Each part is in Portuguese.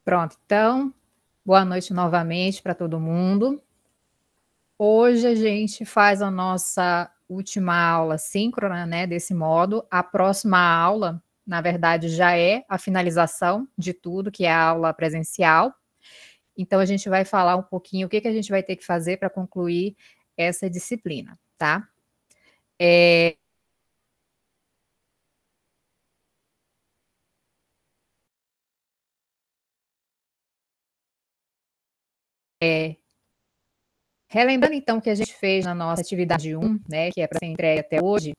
Pronto, então, boa noite novamente para todo mundo. Hoje a gente faz a nossa última aula síncrona, né, desse modo. A próxima aula, na verdade, já é a finalização de tudo, que é a aula presencial. Então, a gente vai falar um pouquinho o que a gente vai ter que fazer para concluir essa disciplina, tá? Relembrando, então, o que a gente fez na nossa atividade 1, né, que é para ser entregue até hoje,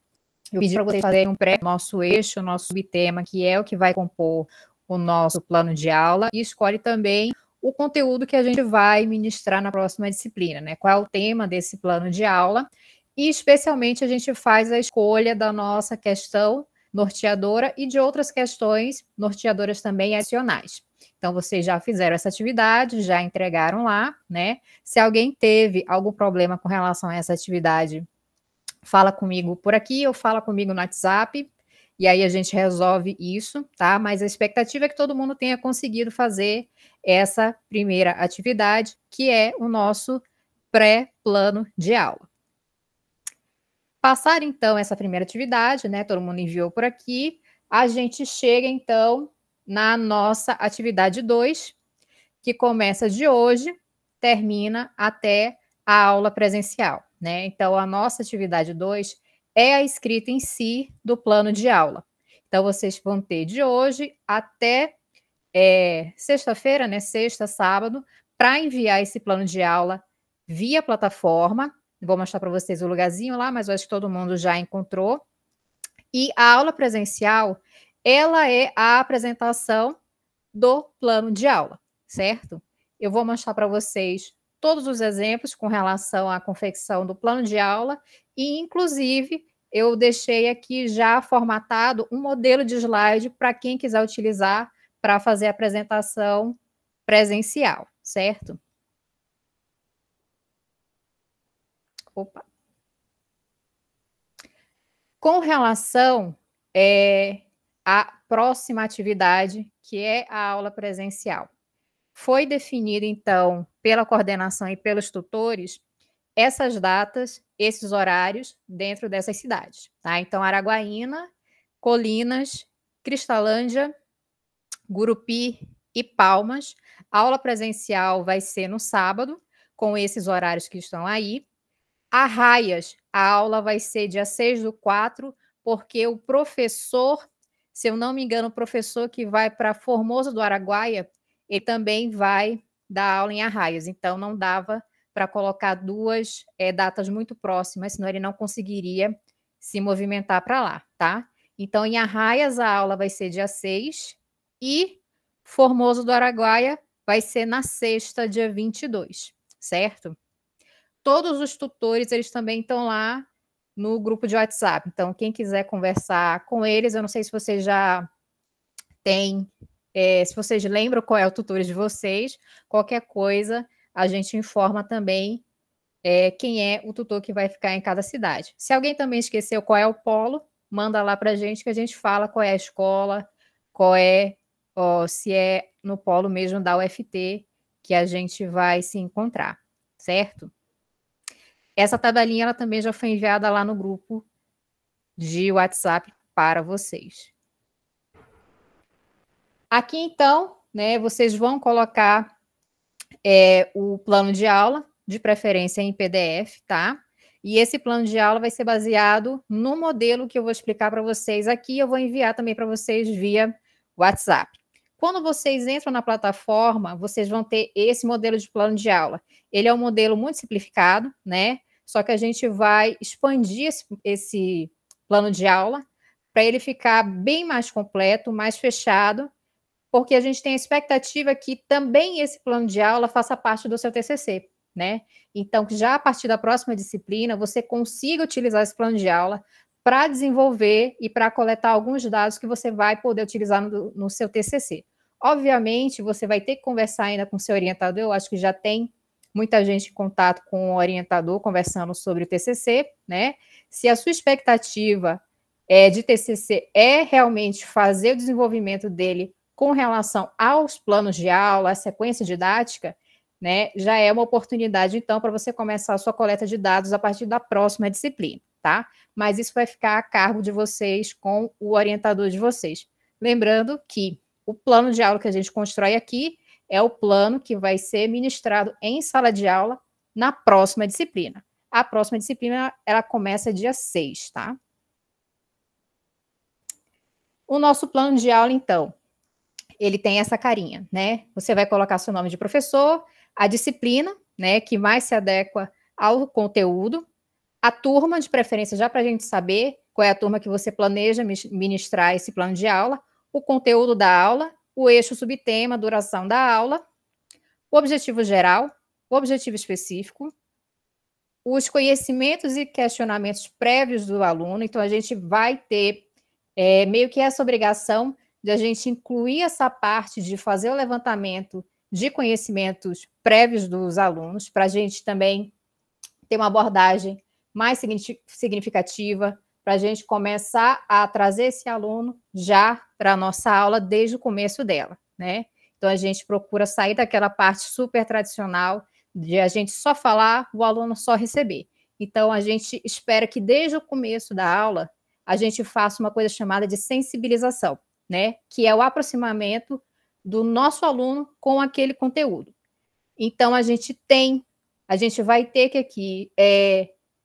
eu pedi para vocês fazerem um nosso eixo, nosso subtema, que é o que vai compor o nosso plano de aula, e escolhe também o conteúdo que a gente vai ministrar na próxima disciplina, né? Qual é o tema desse plano de aula, e especialmente a gente faz a escolha da nossa questão norteadora e de outras questões norteadoras também adicionais. Então, vocês já fizeram essa atividade, já entregaram lá, né? Se alguém teve algum problema com relação a essa atividade, fala comigo por aqui ou fala comigo no WhatsApp, e aí a gente resolve isso, tá? Mas a expectativa é que todo mundo tenha conseguido fazer essa primeira atividade, que é o nosso pré-plano de aula. Passar, então, essa primeira atividade, né? Todo mundo enviou por aqui. A gente chega, então, na nossa atividade 2, que começa de hoje, termina até a aula presencial, né? Então, a nossa atividade 2 é a escrita em si do plano de aula. Então, vocês vão ter de hoje até sexta-feira, né? Sexta, sábado, para enviar esse plano de aula via plataforma. Vou mostrar para vocês o lugarzinho lá, mas eu acho que todo mundo já encontrou. E a aula presencial, ela é a apresentação do plano de aula, certo? Eu vou mostrar para vocês todos os exemplos com relação à confecção do plano de aula e, inclusive, eu deixei aqui já formatado um modelo de slide para quem quiser utilizar para fazer a apresentação presencial, certo? Opa. Com relação à próxima atividade, que é a aula presencial. Foi definida, então, pela coordenação e pelos tutores, essas datas, esses horários dentro dessas cidades, tá? Então, Araguaína, Colinas, Cristalândia, Gurupi e Palmas. A aula presencial vai ser no sábado, com esses horários que estão aí. Arraias, a aula vai ser dia 6/4, porque o professor, se eu não me engano, o professor que vai para Formoso do Araguaia, ele também vai dar aula em Arraias, então não dava para colocar duas datas muito próximas, senão ele não conseguiria se movimentar para lá, tá? Então, em Arraias, a aula vai ser dia 6 e Formoso do Araguaia vai ser na sexta, dia 22, certo? Todos os tutores, eles também estão lá no grupo de WhatsApp. Então, quem quiser conversar com eles, eu não sei se vocês já têm, se vocês lembram qual é o tutor de vocês, qualquer coisa, a gente informa também quem é o tutor que vai ficar em cada cidade. Se alguém também esqueceu qual é o polo, manda lá para a gente que a gente fala qual é a escola, qual é, se é no polo mesmo da UFT que a gente vai se encontrar, certo? Essa tabelinha ela também já foi enviada lá no grupo de WhatsApp para vocês. Aqui, então, né, vocês vão colocar o plano de aula, de preferência em PDF, tá? E esse plano de aula vai ser baseado no modelo que eu vou explicar para vocês aqui. Eu vou enviar também para vocês via WhatsApp. Quando vocês entram na plataforma, vocês vão ter esse modelo de plano de aula. Ele é um modelo muito simplificado, né? Só que a gente vai expandir esse plano de aula para ele ficar bem mais completo, mais fechado, porque a gente tem a expectativa que também esse plano de aula faça parte do seu TCC, né? Então, que já a partir da próxima disciplina, você consiga utilizar esse plano de aula para desenvolver e para coletar alguns dados que você vai poder utilizar no seu TCC. Obviamente, você vai ter que conversar ainda com o seu orientador, eu acho que já tem muita gente em contato com o orientador conversando sobre o TCC, né? Se a sua expectativa de TCC é realmente fazer o desenvolvimento dele com relação aos planos de aula, à sequência didática, né, já é uma oportunidade, então, para você começar a sua coleta de dados a partir da próxima disciplina, tá? Mas isso vai ficar a cargo de vocês com o orientador de vocês. Lembrando que o plano de aula que a gente constrói aqui é o plano que vai ser ministrado em sala de aula na próxima disciplina. A próxima disciplina, ela começa dia 6, tá? O nosso plano de aula, então, ele tem essa carinha, né? Você vai colocar seu nome de professor, a disciplina, né, que mais se adequa ao conteúdo, a turma, de preferência, já para a gente saber qual é a turma que você planeja ministrar esse plano de aula, o conteúdo da aula, o eixo subtema, duração da aula, o objetivo geral, o objetivo específico, os conhecimentos e questionamentos prévios do aluno. Então, a gente vai ter meio que essa obrigação de a gente incluir essa parte de fazer o levantamento de conhecimentos prévios dos alunos, para a gente também ter uma abordagem mais significativa, para a gente começar a trazer esse aluno já para a nossa aula desde o começo dela, né? Então, a gente procura sair daquela parte super tradicional de a gente só falar, o aluno só receber. Então, a gente espera que desde o começo da aula a gente faça uma coisa chamada de sensibilização, né? Que é o aproximamento do nosso aluno com aquele conteúdo. Então, a gente vai ter que aqui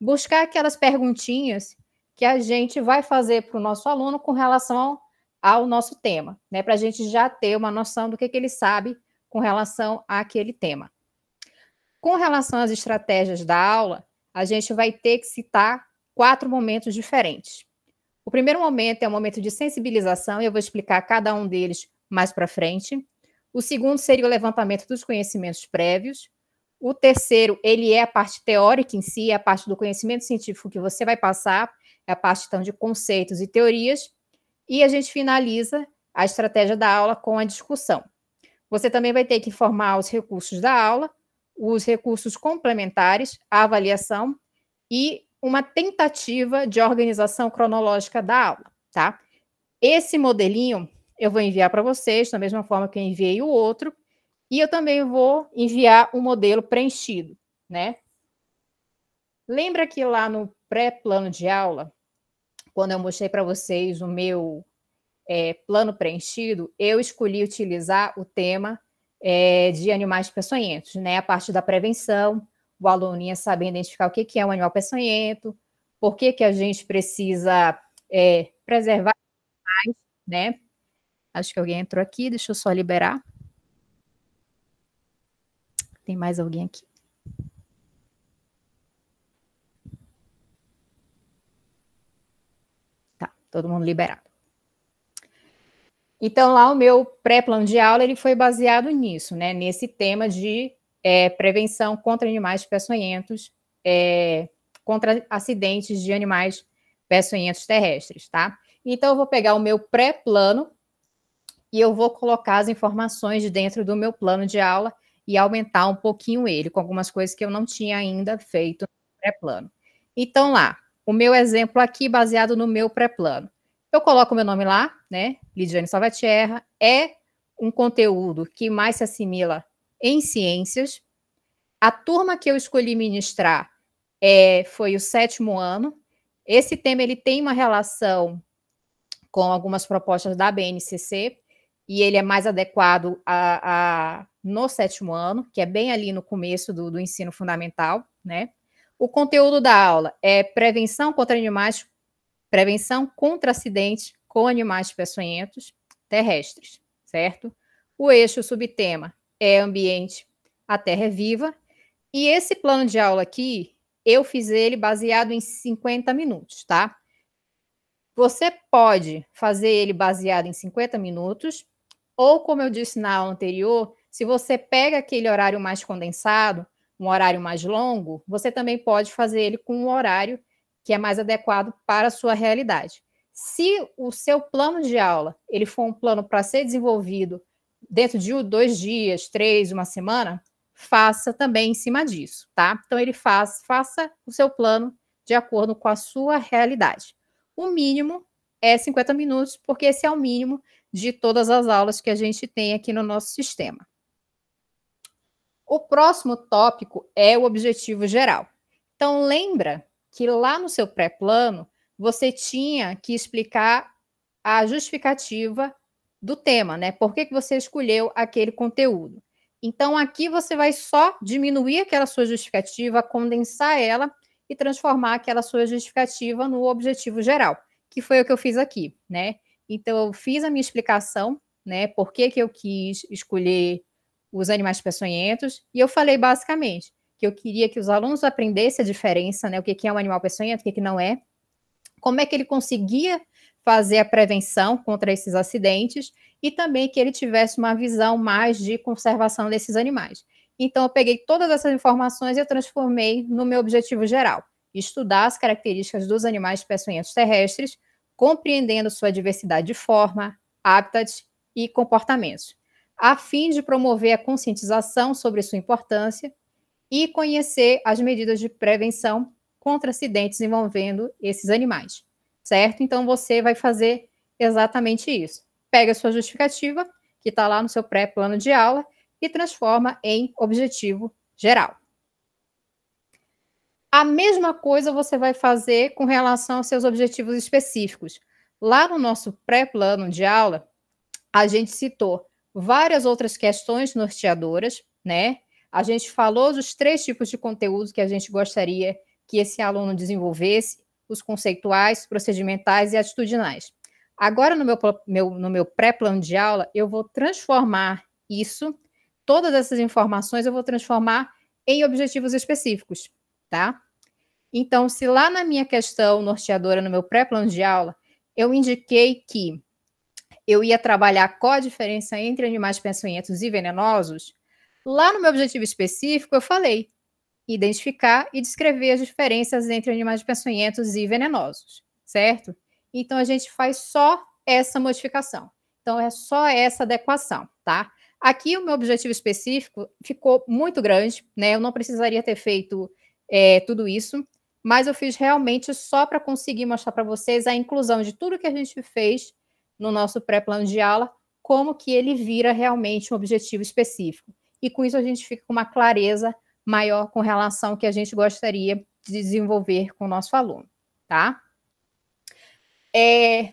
buscar aquelas perguntinhas que a gente vai fazer para o nosso aluno com relação ao nosso tema, né? Para a gente já ter uma noção do que ele sabe com relação àquele tema. Com relação às estratégias da aula, a gente vai ter que citar 4 momentos diferentes. O primeiro momento é o momento de sensibilização, e eu vou explicar cada um deles mais para frente. O segundo seria o levantamento dos conhecimentos prévios. O terceiro, ele é a parte teórica em si, é a parte do conhecimento científico que você vai passar, é a parte, então, de conceitos e teorias. E a gente finaliza a estratégia da aula com a discussão. Você também vai ter que informar os recursos da aula, os recursos complementares, a avaliação e uma tentativa de organização cronológica da aula, tá? Esse modelinho eu vou enviar para vocês, da mesma forma que eu enviei o outro, e eu também vou enviar um modelo preenchido, né? Lembra que lá no pré-plano de aula, quando eu mostrei para vocês o meu plano preenchido, eu escolhi utilizar o tema de animais peçonhentos, né? A parte da prevenção, o aluno ia saber identificar o que é um animal peçonhento, por que a gente precisa preservar mais, né? Acho que alguém entrou aqui, deixa eu só liberar. Tem mais alguém aqui? Tá, todo mundo liberado. Então, lá o meu pré-plano de aula ele foi baseado nisso, né? Nesse tema de prevenção contra animais peçonhentos, contra acidentes de animais peçonhentos terrestres, tá? Então, eu vou pegar o meu pré-plano e eu vou colocar as informações dentro do meu plano de aula e aumentar um pouquinho ele, com algumas coisas que eu não tinha ainda feito no pré-plano. Então, lá, o meu exemplo aqui, baseado no meu pré-plano. Eu coloco o meu nome lá, né? Lidiane Salvatierra, é um conteúdo que mais se assimila em ciências. A turma que eu escolhi ministrar foi o 7º ano. Esse tema ele tem uma relação com algumas propostas da BNCC, e ele é mais adequado no 7º ano, que é bem ali no começo do ensino fundamental, né? O conteúdo da aula é prevenção contra acidentes com animais peçonhentos terrestres, certo? O eixo subtema é ambiente, a terra é viva, e esse plano de aula aqui, eu fiz ele baseado em 50 minutos, tá? Você pode fazer ele baseado em 50 minutos, ou, como eu disse na aula anterior, se você pega aquele horário mais condensado, um horário mais longo, você também pode fazer ele com um horário que é mais adequado para a sua realidade. Se o seu plano de aula ele for um plano para ser desenvolvido dentro de 2 dias, 3, uma semana, faça também em cima disso, tá? Então, ele faça o seu plano de acordo com a sua realidade. O mínimo é 50 minutos, porque esse é o mínimo de todas as aulas que a gente tem aqui no nosso sistema. O próximo tópico é o objetivo geral. Então, lembra que lá no seu pré-plano, você tinha que explicar a justificativa do tema, né? Por que você escolheu aquele conteúdo? Então, aqui você vai só diminuir aquela sua justificativa, condensar ela e transformar aquela sua justificativa no objetivo geral, que foi o que eu fiz aqui, né? Então, eu fiz a minha explicação, né? Por que eu quis escolher os animais peçonhentos, e eu falei basicamente que eu queria que os alunos aprendessem a diferença, né? O que é um animal peçonhento, o que não é, como é que ele conseguia fazer a prevenção contra esses acidentes e também que ele tivesse uma visão mais de conservação desses animais. Então, eu peguei todas essas informações e eu transformei no meu objetivo geral: estudar as características dos animais peçonhentos terrestres, compreendendo sua diversidade de forma, hábitats e comportamentos, a fim de promover a conscientização sobre sua importância e conhecer as medidas de prevenção contra acidentes envolvendo esses animais, certo? Então, você vai fazer exatamente isso. Pega a sua justificativa, que está lá no seu pré-plano de aula, e transforma em objetivo geral. A mesma coisa você vai fazer com relação aos seus objetivos específicos. Lá no nosso pré-plano de aula, a gente citou várias outras questões norteadoras, né? A gente falou dos 3 tipos de conteúdo que a gente gostaria que esse aluno desenvolvesse: os conceituais, procedimentais e atitudinais. Agora, no meu pré-plano de aula, eu vou transformar isso, todas essas informações, eu vou transformar em objetivos específicos, tá? Então, se lá na minha questão norteadora, no meu pré-plano de aula, eu indiquei que eu ia trabalhar qual a diferença entre animais peçonhentos e venenosos, lá no meu objetivo específico, eu falei identificar e descrever as diferenças entre animais peçonhentos e venenosos, certo? Então, a gente faz só essa modificação. Então, é só essa adequação, tá? Aqui, o meu objetivo específico ficou muito grande, né? Eu não precisaria ter feito tudo isso, mas eu fiz realmente só para conseguir mostrar para vocês a inclusão de tudo que a gente fez no nosso pré-plano de aula, como que ele vira realmente um objetivo específico. E com isso a gente fica com uma clareza maior com relação ao que a gente gostaria de desenvolver com o nosso aluno, tá?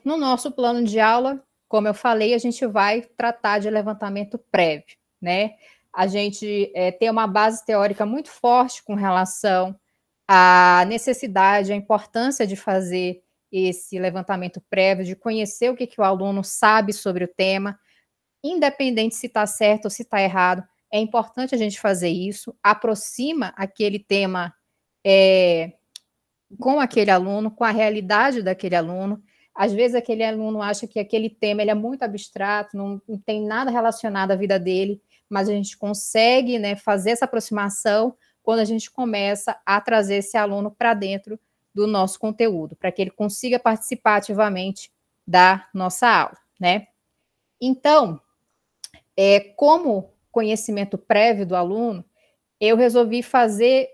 No nosso plano de aula, como eu falei, a gente vai tratar de levantamento prévio, né? A gente tem uma base teórica muito forte com relação à necessidade, à importância de fazer esse levantamento prévio, de conhecer o que o aluno sabe sobre o tema, independente se está certo ou se está errado. É importante a gente fazer isso, aproxima aquele tema com aquele aluno, com a realidade daquele aluno. Às vezes aquele aluno acha que aquele tema ele é muito abstrato, não tem nada relacionado à vida dele, mas a gente consegue, né, fazer essa aproximação quando a gente começa a trazer esse aluno para dentro do nosso conteúdo, para que ele consiga participar ativamente da nossa aula, né? Então, como conhecimento prévio do aluno, eu resolvi fazer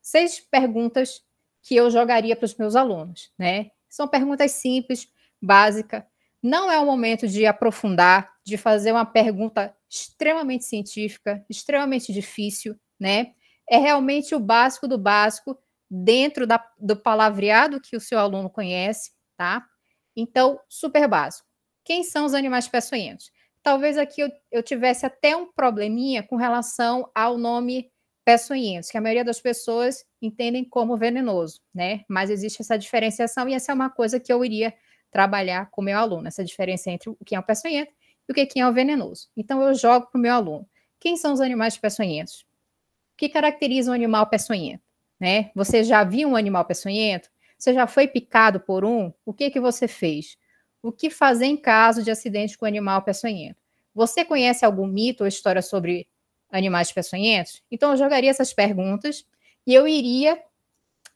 6 perguntas que eu jogaria para os meus alunos, né? São perguntas simples, básicas. Não é o momento de aprofundar, de fazer uma pergunta extremamente científica, extremamente difícil, né? É realmente o básico do básico, dentro do palavreado que o seu aluno conhece, tá? Então, super básico. Quem são os animais peçonhentos? Talvez aqui eu tivesse até um probleminha com relação ao nome peçonhentos, que a maioria das pessoas entendem como venenoso, né? Mas existe essa diferenciação e essa é uma coisa que eu iria trabalhar com o meu aluno, essa diferença entre o que é um peçonhento e o que é um venenoso. Então, eu jogo para o meu aluno. Quem são os animais peçonhentos? O que caracteriza um animal peçonhento? Né? Você já viu um animal peçonhento? Você já foi picado por um? O que você fez? O que fazer em caso de acidente com animal peçonhento? Você conhece algum mito ou história sobre animais peçonhentos? Então, eu jogaria essas perguntas e eu iria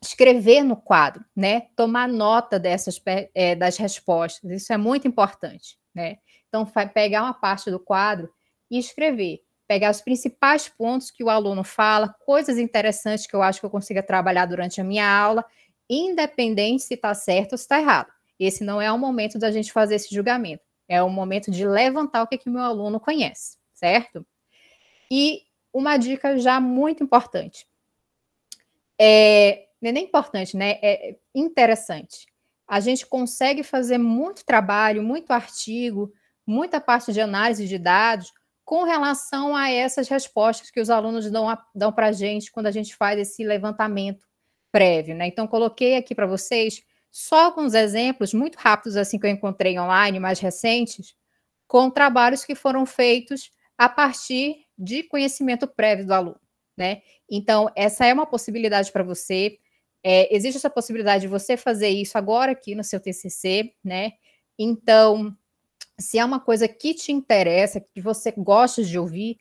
escrever no quadro, né? Tomar nota das respostas. Isso é muito importante, né? Então, pegar uma parte do quadro e escrever. Pegar os principais pontos que o aluno fala, coisas interessantes que eu acho que eu consiga trabalhar durante a minha aula, independente se está certo ou se está errado. Esse não é o momento da gente fazer esse julgamento. É um momento de levantar o que o meu aluno conhece, certo? E uma dica já muito importante. Não é nem importante, né? É interessante. A gente consegue fazer muito trabalho, muito artigo, muita parte de análise de dados com relação a essas respostas que os alunos dão para a gente quando a gente faz esse levantamento prévio, né? Então, coloquei aqui para vocês só alguns exemplos muito rápidos, assim, que eu encontrei online, mais recentes, com trabalhos que foram feitos a partir de conhecimento prévio do aluno, né? Então, essa é uma possibilidade para você. Existe essa possibilidade de você fazer isso agora aqui no seu TCC, né? Então, se é uma coisa que te interessa, que você gosta de ouvir,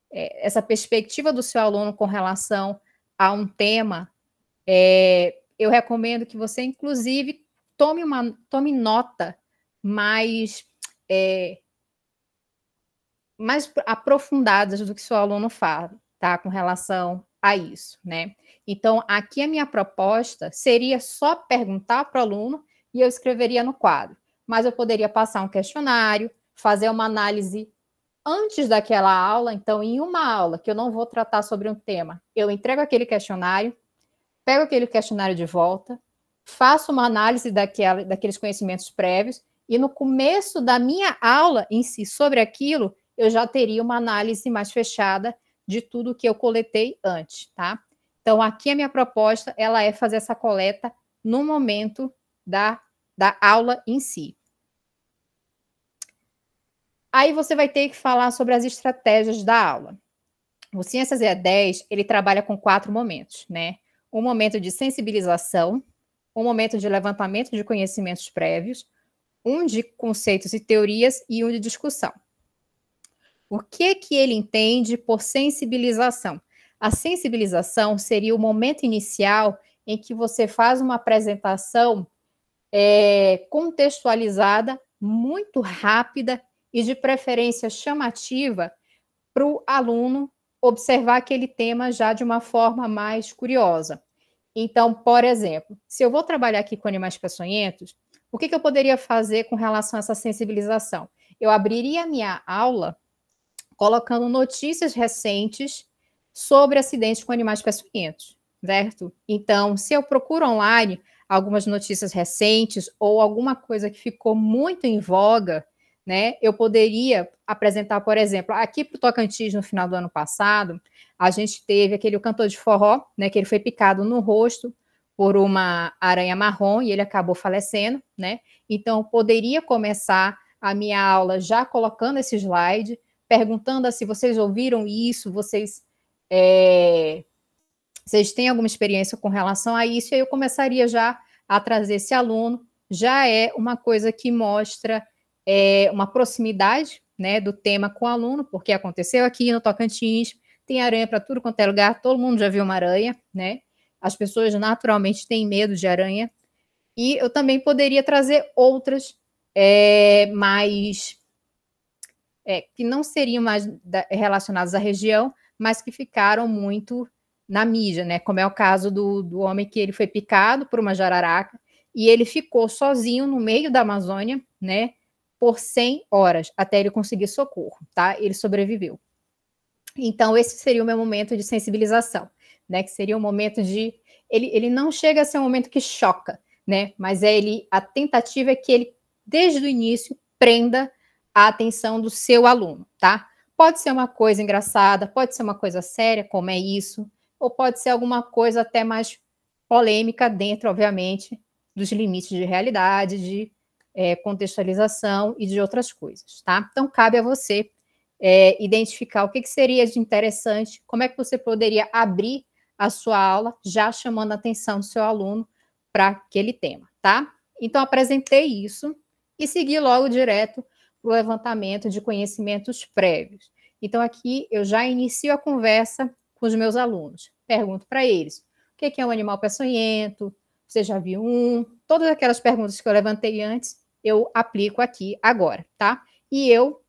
essa perspectiva do seu aluno com relação a um tema, eu recomendo que você, inclusive, tome nota mais aprofundadas do que seu aluno fala, tá? Com relação a isso, né? Então, aqui a minha proposta seria só perguntar para o aluno e eu escreveria no quadro. Mas eu poderia passar um questionário, fazer uma análise antes daquela aula. Então, em uma aula que eu não vou tratar sobre um tema, eu entrego aquele questionário, pego aquele questionário de volta, faço uma análise daqueles conhecimentos prévios e no começo da minha aula em si sobre aquilo, eu já teria uma análise mais fechada de tudo que eu coletei antes, tá? Então, aqui a minha proposta, ela é fazer essa coleta no momento da aula em si. Aí você vai ter que falar sobre as estratégias da aula. O Ciências EAD10, ele trabalha com 4 momentos, né? Um momento de sensibilização, um momento de levantamento de conhecimentos prévios, um de conceitos e teorias e um de discussão. O que ele entende por sensibilização? A sensibilização seria o momento inicial em que você faz uma apresentação contextualizada, muito rápida e de preferência chamativa para o aluno observar aquele tema já de uma forma mais curiosa. Então, por exemplo, se eu vou trabalhar aqui com animais peçonhentos, o que eu poderia fazer com relação a essa sensibilização? Eu abriria a minha aula colocando notícias recentes sobre acidentes com animais peçonhentos, certo? Então, se eu procuro online algumas notícias recentes ou alguma coisa que ficou muito em voga, né, eu poderia apresentar, por exemplo, aqui para o Tocantins, no final do ano passado, a gente teve aquele cantor de forró, né, que ele foi picado no rosto por uma aranha marrom e ele acabou falecendo, né? Então, eu poderia começar a minha aula já colocando esse slide, perguntando se vocês ouviram isso, vocês têm alguma experiência com relação a isso, e aí eu começaria já a trazer esse aluno. Já é uma coisa que mostra uma proximidade, né, do tema com o aluno, porque aconteceu aqui no Tocantins, tem aranha para tudo quanto é lugar, todo mundo já viu uma aranha, né? As pessoas naturalmente têm medo de aranha, e eu também poderia trazer outras que não seriam mais relacionadas à região, mas que ficaram muito na mídia, né? Como é o caso do homem que ele foi picado por uma jararaca e ele ficou sozinho no meio da Amazônia, né? Por 100 horas, até ele conseguir socorro, tá? Ele sobreviveu. Então, esse seria o meu momento de sensibilização, né? Que seria um momento de... Ele não chega a ser um momento que choca, né? Mas a tentativa é que ele, desde o início, prenda a atenção do seu aluno, tá? Pode ser uma coisa engraçada, pode ser uma coisa séria, como é isso, ou pode ser alguma coisa até mais polêmica dentro, obviamente, dos limites de realidade, de contextualização e de outras coisas, tá? Então, cabe a você identificar o que seria de interessante, como é que você poderia abrir a sua aula, já chamando a atenção do seu aluno para aquele tema, tá? Então, apresentei isso e segui logo direto para o levantamento de conhecimentos prévios. Então, aqui eu já inicio a conversa com os meus alunos. Pergunto para eles, o que é um animal peçonhento? Você já viu um? Todas aquelas perguntas que eu levantei antes, eu aplico aqui agora, tá? E eu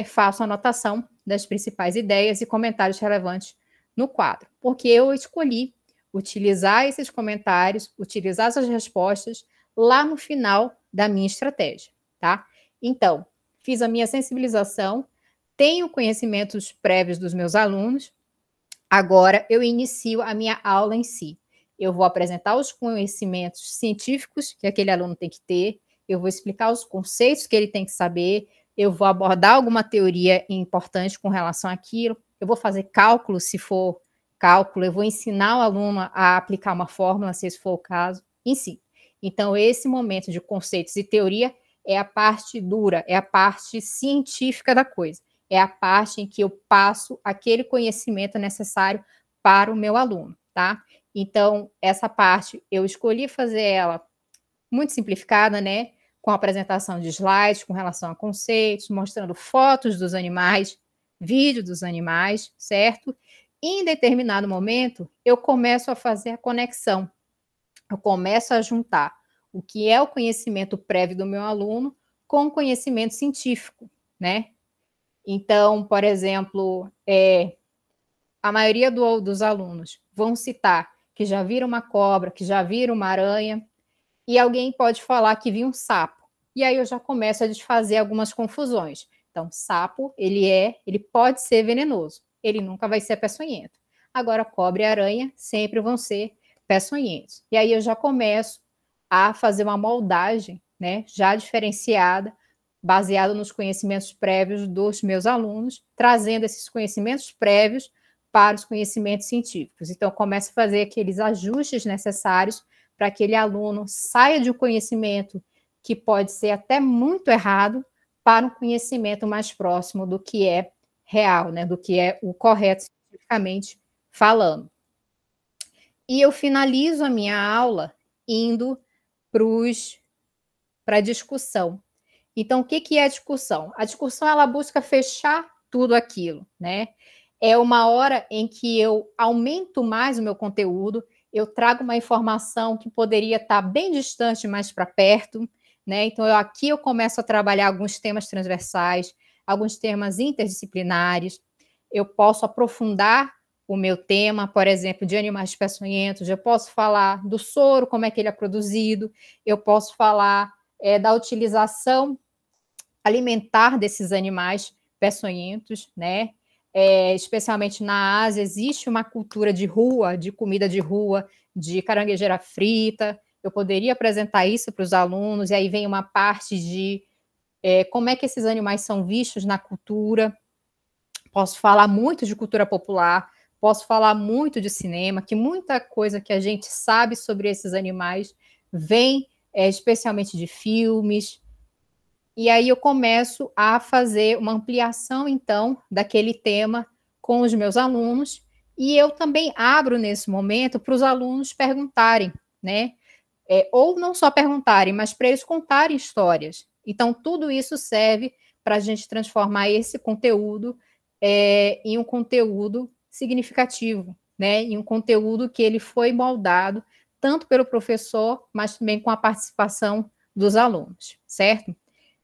faço anotação das principais ideias e comentários relevantes no quadro, porque eu escolhi utilizar esses comentários, utilizar essas respostas lá no final da minha estratégia, tá? Então, fiz a minha sensibilização, tenho conhecimentos prévios dos meus alunos, agora eu inicio a minha aula em si. Eu vou apresentar os conhecimentos científicos que aquele aluno tem que ter, eu vou explicar os conceitos que ele tem que saber, eu vou abordar alguma teoria importante com relação àquilo, eu vou fazer cálculo, se for cálculo, eu vou ensinar o aluno a aplicar uma fórmula, se esse for o caso, em si. Então, esse momento de conceitos e teoria é a parte dura, é a parte científica da coisa. É a parte em que eu passo aquele conhecimento necessário para o meu aluno, tá? Então, essa parte eu escolhi fazer ela muito simplificada, né? Com a apresentação de slides com relação a conceitos, mostrando fotos dos animais, vídeo dos animais, certo? E em determinado momento, eu começo a fazer a conexão. Eu começo a juntar o que é o conhecimento prévio do meu aluno com o conhecimento científico, né? Então, por exemplo, a maioria dos alunos vão citar que já viram uma cobra, que já viram uma aranha, e alguém pode falar que viu um sapo. E aí eu já começo a desfazer algumas confusões. Então, sapo, ele pode ser venenoso, ele nunca vai ser peçonhento. Agora, cobra e aranha sempre vão ser peçonhentos. E aí eu já começo a fazer uma moldagem, né, já diferenciada, baseado nos conhecimentos prévios dos meus alunos, trazendo esses conhecimentos prévios para os conhecimentos científicos. Então, eu começo a fazer aqueles ajustes necessários para que aquele aluno saia de um conhecimento que pode ser até muito errado para um conhecimento mais próximo do que é real, né, do que é o correto cientificamente falando. E eu finalizo a minha aula indo para a discussão. Então, o que é a discussão? A discussão, ela busca fechar tudo aquilo, né? É uma hora em que eu aumento mais o meu conteúdo, eu trago uma informação que poderia estar bem distante, mais para perto, né? Então, aqui eu começo a trabalhar alguns temas transversais, alguns temas interdisciplinares, eu posso aprofundar o meu tema, por exemplo, de animais peçonhentos, eu posso falar do soro, como é que ele é produzido, eu posso falar da utilização alimentar desses animais peçonhentos, né? Especialmente na Ásia, existe uma cultura de rua, de comida de rua, de caranguejeira frita. Eu poderia apresentar isso para os alunos, e aí vem uma parte de como é que esses animais são vistos na cultura. Posso falar muito de cultura popular, posso falar muito de cinema, que muita coisa que a gente sabe sobre esses animais vem especialmente de filmes. E aí eu começo a fazer uma ampliação, então, daquele tema com os meus alunos, e eu também abro nesse momento para os alunos perguntarem, né? Ou não só perguntarem, mas para eles contarem histórias. Então, tudo isso serve para a gente transformar esse conteúdo em um conteúdo significativo, né? Em um conteúdo que ele foi moldado tanto pelo professor, mas também com a participação dos alunos, certo?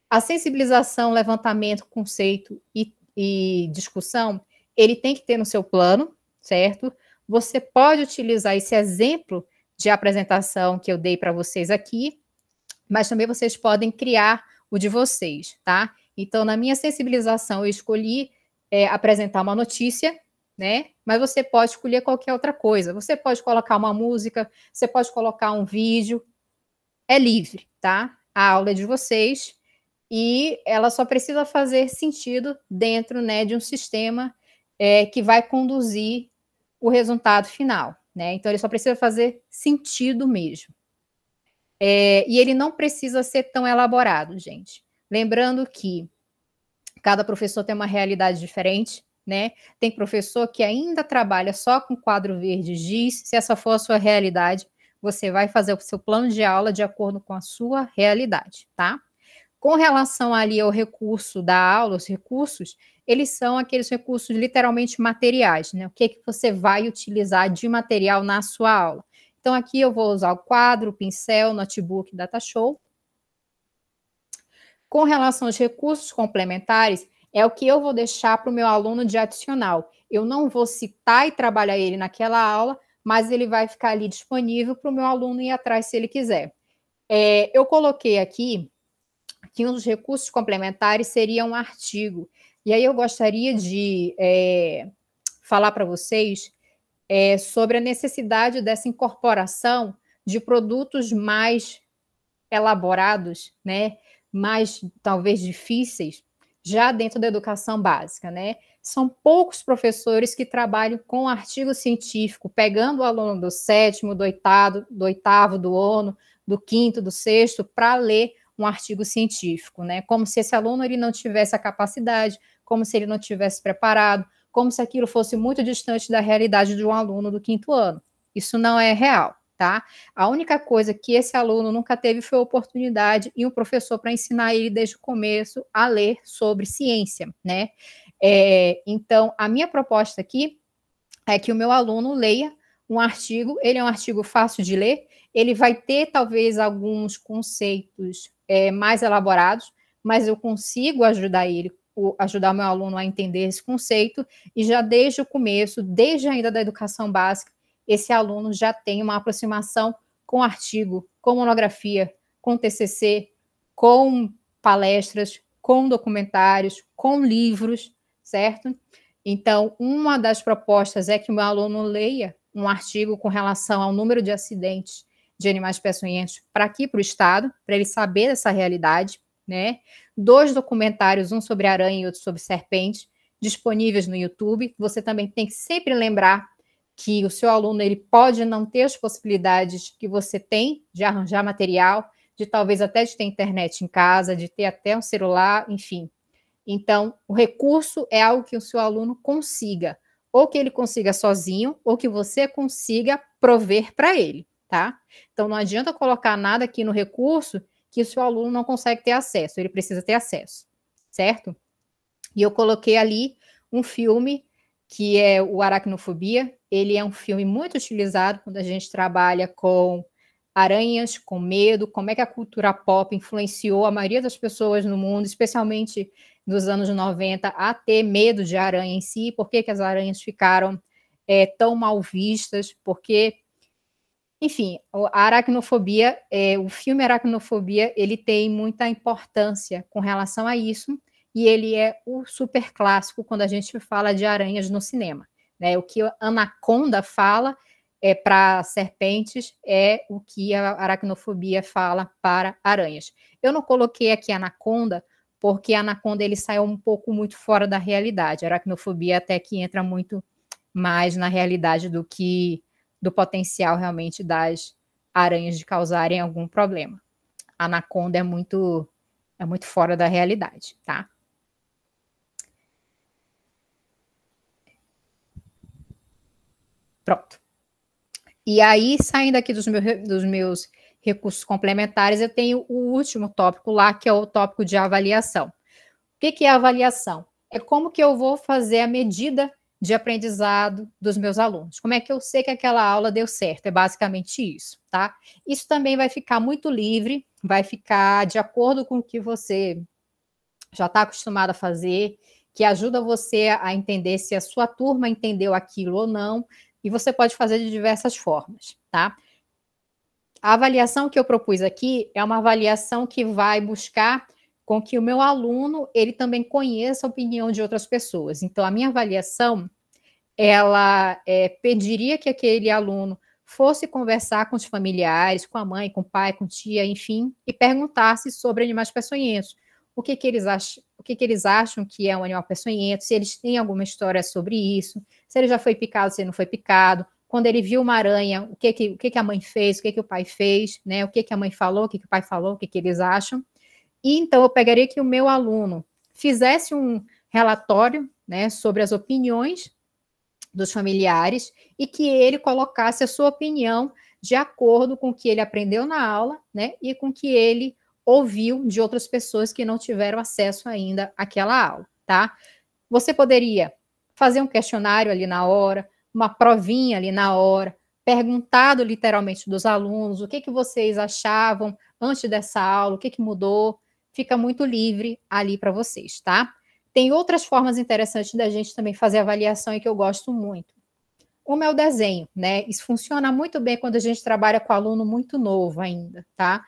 A sensibilização, levantamento, conceito e discussão, ele tem que ter no seu plano, certo? Você pode utilizar esse exemplo de apresentação que eu dei para vocês aqui, mas também vocês podem criar o de vocês, tá? Então, na minha sensibilização, eu escolhi apresentar uma notícia, né? Mas você pode escolher qualquer outra coisa. Você pode colocar uma música, você pode colocar um vídeo, é livre, tá? A aula é de vocês, e ela só precisa fazer sentido dentro, né, de um sistema que vai conduzir o resultado final, né? Então, ele só precisa fazer sentido mesmo. E ele não precisa ser tão elaborado, gente. Lembrando que cada professor tem uma realidade diferente, né? Tem professor que ainda trabalha só com quadro verde giz. Se essa for a sua realidade, você vai fazer o seu plano de aula de acordo com a sua realidade, tá? Com relação ali ao recurso da aula, os recursos, eles são aqueles recursos literalmente materiais, né? O que você vai utilizar de material na sua aula. Então, aqui eu vou usar o quadro, o pincel, notebook, datashow. Com relação aos recursos complementares, é o que eu vou deixar para o meu aluno de adicional. Eu não vou citar e trabalhar ele naquela aula, mas ele vai ficar ali disponível para o meu aluno ir atrás se ele quiser. Eu coloquei aqui que um dos recursos complementares seria um artigo. E aí eu gostaria de falar para vocês sobre a necessidade dessa incorporação de produtos mais elaborados, né, mais talvez difíceis, já dentro da educação básica, né? São poucos professores que trabalham com artigo científico, pegando o aluno do sétimo, do oitavo, do nono, do quinto, do sexto, para ler um artigo científico, né? Como se esse aluno ele não tivesse a capacidade, como se ele não tivesse preparado, como se aquilo fosse muito distante da realidade de um aluno do quinto ano. Isso não é real, tá? A única coisa que esse aluno nunca teve foi a oportunidade e um professor para ensinar ele desde o começo a ler sobre ciência, né? Então, a minha proposta aqui é que o meu aluno leia um artigo, ele é um artigo fácil de ler, ele vai ter talvez alguns conceitos mais elaborados, mas eu consigo ajudar o meu aluno a entender esse conceito, e já desde o começo, desde ainda da educação básica, esse aluno já tem uma aproximação com artigo, com monografia, com TCC, com palestras, com documentários, com livros, certo? Então, uma das propostas é que o meu aluno leia um artigo com relação ao número de acidentes de animais peçonhentos para aqui, para o estado, para ele saber dessa realidade, né? 2 documentários, um sobre aranha e outro sobre serpente, disponíveis no YouTube. Você também tem que sempre lembrar que o seu aluno ele pode não ter as possibilidades que você tem de arranjar material, de talvez até de ter internet em casa, de ter até um celular, enfim. Então, o recurso é algo que o seu aluno consiga, ou que ele consiga sozinho, ou que você consiga prover para ele, tá? Então, não adianta colocar nada aqui no recurso que o seu aluno não consegue ter acesso, ele precisa ter acesso, certo? E eu coloquei ali um filme que é o Aracnofobia. Ele é um filme muito utilizado quando a gente trabalha com aranhas, com medo, como é que a cultura pop influenciou a maioria das pessoas no mundo, especialmente nos anos 90, a ter medo de aranha em si, por que as aranhas ficaram tão mal vistas, porque, enfim, a aracnofobia, o filme Aracnofobia, ele tem muita importância com relação a isso, e ele é o super clássico quando a gente fala de aranhas no cinema, né? O que a Anaconda fala para serpentes é o que a aracnofobia fala para aranhas. Eu não coloquei aqui Anaconda porque a Anaconda ele sai um pouco muito fora da realidade. A aracnofobia até que entra muito mais na realidade do potencial realmente das aranhas de causarem algum problema. A Anaconda é muito fora da realidade, tá? Pronto. E aí, saindo aqui dos meus recursos complementares, eu tenho o último tópico lá, que é o tópico de avaliação. O que é a avaliação? É como que eu vou fazer a medida de aprendizado dos meus alunos. Como é que eu sei que aquela aula deu certo? É basicamente isso, tá? Isso também vai ficar muito livre, vai ficar de acordo com o que você já está acostumado a fazer, que ajuda você a entender se a sua turma entendeu aquilo ou não, e você pode fazer de diversas formas, tá? A avaliação que eu propus aqui é uma avaliação que vai buscar com que o meu aluno ele também conheça a opinião de outras pessoas. Então, a minha avaliação, ela pediria que aquele aluno fosse conversar com os familiares, com a mãe, com o pai, com a tia, enfim, e perguntasse sobre animais peçonhentos. O que eles acham que é um animal peçonhento, se eles têm alguma história sobre isso, se ele já foi picado, se ele não foi picado, quando ele viu uma aranha, o que a mãe fez, o que o pai fez, né? O que a mãe falou, o que o pai falou, o que eles acham. E então eu pegaria que o meu aluno fizesse um relatório, né, sobre as opiniões dos familiares e que ele colocasse a sua opinião de acordo com o que ele aprendeu na aula, né, e com o que ele ouviu de outras pessoas que não tiveram acesso ainda àquela aula, tá? Você poderia fazer um questionário ali na hora, uma provinha ali na hora, perguntado literalmente dos alunos o que vocês achavam antes dessa aula, o que mudou, fica muito livre ali para vocês, tá? Tem outras formas interessantes da gente também fazer avaliação e que eu gosto muito. Uma é o desenho, né? Isso funciona muito bem quando a gente trabalha com aluno muito novo ainda, tá?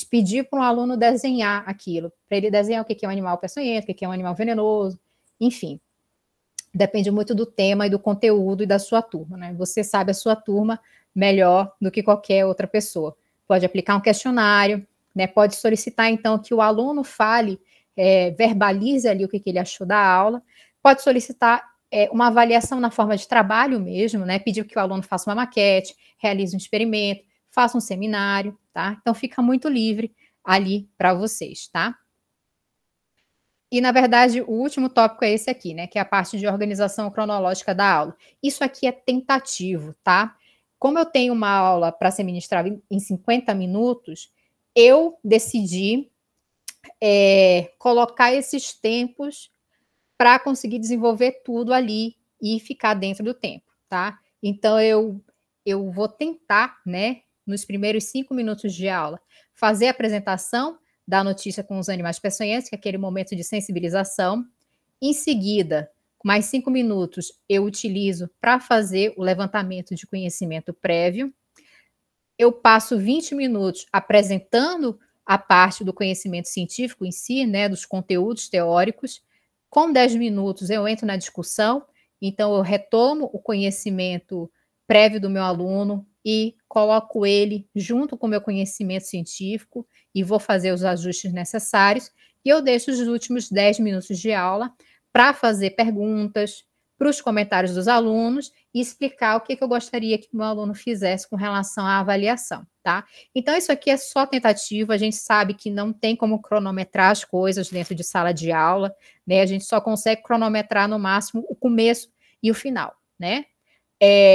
pedir para um aluno desenhar aquilo, para ele desenhar o que é um animal peçonhento, o que é um animal venenoso, enfim. Depende muito do tema e do conteúdo e da sua turma, né? Você sabe a sua turma melhor do que qualquer outra pessoa. Pode aplicar um questionário, né? Pode solicitar, então, que o aluno fale, verbalize ali o que ele achou da aula. Pode solicitar uma avaliação na forma de trabalho mesmo, né? Pedir que o aluno faça uma maquete, realize um experimento, faça um seminário, tá? Então, fica muito livre ali para vocês, tá? E, na verdade, o último tópico é esse aqui, né? Que é a parte de organização cronológica da aula. Isso aqui é tentativo, tá? Como eu tenho uma aula para ser ministrada em 50 minutos, eu decidi colocar esses tempos para conseguir desenvolver tudo ali e ficar dentro do tempo, tá? Então, eu vou tentar, né, nos primeiros 5 minutos de aula, fazer a apresentação da notícia com os animais peçonhentos, que é aquele momento de sensibilização. Em seguida, mais 5 minutos, eu utilizo para fazer o levantamento de conhecimento prévio. Eu passo 20 minutos apresentando a parte do conhecimento científico em si, né, dos conteúdos teóricos. Com 10 minutos, eu entro na discussão, então eu retomo o conhecimento prévio do meu aluno e coloco ele junto com o meu conhecimento científico e vou fazer os ajustes necessários. E eu deixo os últimos 10 minutos de aula para fazer perguntas, para os comentários dos alunos e explicar o que eu gostaria que o meu aluno fizesse com relação à avaliação, tá? Então, isso aqui é só tentativa, a gente sabe que não tem como cronometrar as coisas dentro de sala de aula, né? A gente só consegue cronometrar no máximo o começo e o final, né?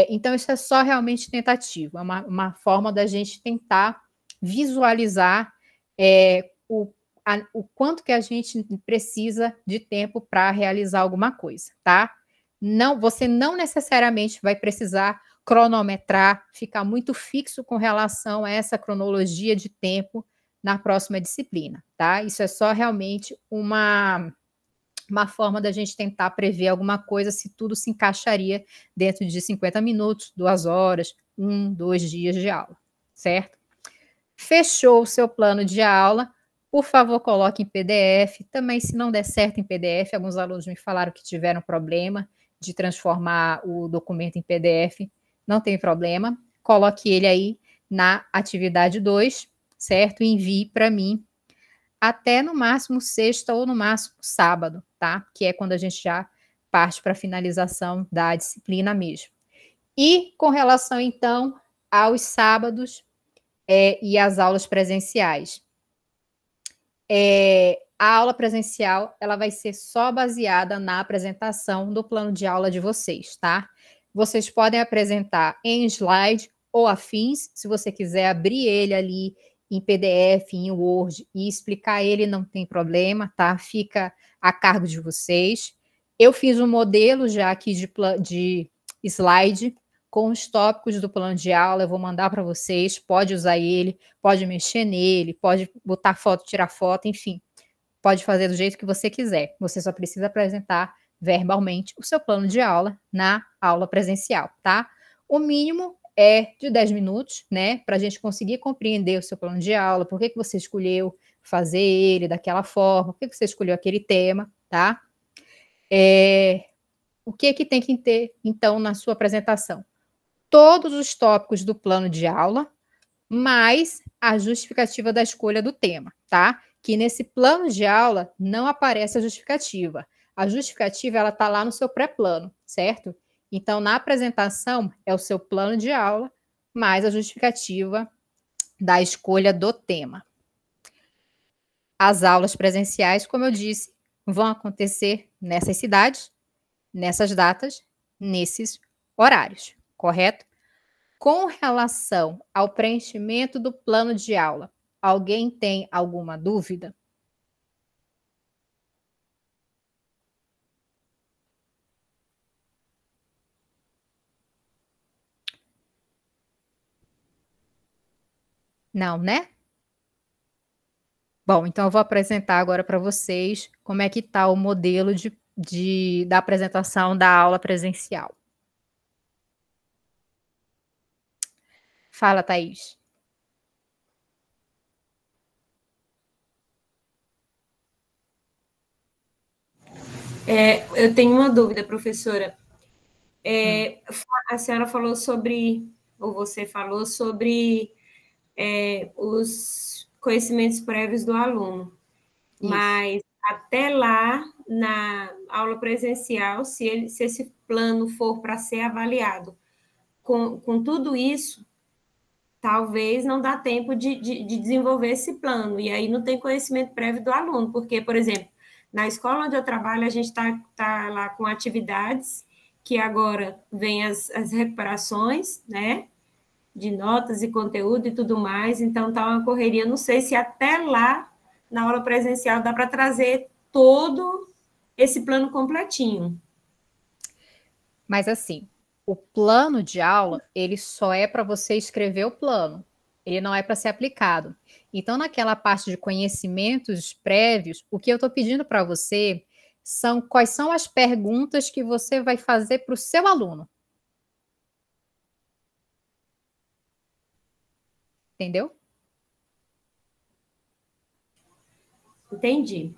Então, isso é só realmente tentativa, é uma forma da gente tentar visualizar o quanto que a gente precisa de tempo para realizar alguma coisa, tá? Não, você não necessariamente vai precisar cronometrar, ficar muito fixo com relação a essa cronologia de tempo na próxima disciplina, tá? Isso é só realmente uma forma da gente tentar prever alguma coisa se tudo se encaixaria dentro de 50 minutos, 2 horas, 1, 2 dias de aula, certo? Fechou o seu plano de aula, por favor, coloque em PDF. Também, se não der certo em PDF, alguns alunos me falaram que tiveram problema de transformar o documento em PDF. Não tem problema. Coloque ele aí na atividade 2, certo? E envie para mim até no máximo sexta ou no máximo sábado, tá? Que é quando a gente já parte para a finalização da disciplina mesmo. E com relação, então, aos sábados e às aulas presenciais. A aula presencial ela vai ser só baseada na apresentação do plano de aula de vocês, tá? Vocês podem apresentar em slide ou afins, se você quiser abrir ele ali em PDF, em Word e explicar ele, não tem problema, tá? Fica a cargo de vocês. Eu fiz um modelo já aqui de slide com os tópicos do plano de aula, eu vou mandar para vocês, pode usar ele, pode mexer nele, pode botar foto, tirar foto, enfim, pode fazer do jeito que você quiser. Você só precisa apresentar verbalmente o seu plano de aula na aula presencial, tá? O mínimo é de 10 minutos, né, para a gente conseguir compreender o seu plano de aula, por que você escolheu fazer ele daquela forma, por que você escolheu aquele tema, tá? O que tem que ter, então, na sua apresentação? Todos os tópicos do plano de aula, mais a justificativa da escolha do tema, tá? Que nesse plano de aula não aparece a justificativa. A justificativa, ela tá lá no seu pré-plano, certo? Então, na apresentação, é o seu plano de aula, mais a justificativa da escolha do tema. As aulas presenciais, como eu disse, vão acontecer nessas cidades, nessas datas, nesses horários, correto? Com relação ao preenchimento do plano de aula, alguém tem alguma dúvida? Não, né? Bom, então eu vou apresentar agora para vocês como é que está o modelo da apresentação da aula presencial. Fala, Thaís. Eu tenho uma dúvida, professora. A senhora falou sobre, ou você falou sobre os conhecimentos prévios do aluno, mas até lá, na aula presencial, se esse plano for para ser avaliado, com tudo isso, talvez não dá tempo de desenvolver esse plano, e aí não tem conhecimento prévio do aluno, porque, por exemplo, na escola onde eu trabalho, a gente tá lá com atividades, que agora vem as recuperações, né, de notas e conteúdo e tudo mais, então tá uma correria, não sei se até lá, na aula presencial, dá para trazer todo esse plano completinho. Mas assim, o plano de aula, ele só é para você escrever o plano. Ele não é para ser aplicado. Então, naquela parte de conhecimentos prévios, o que eu estou pedindo para você são quais são as perguntas que você vai fazer para o seu aluno. Entendeu? Entendi.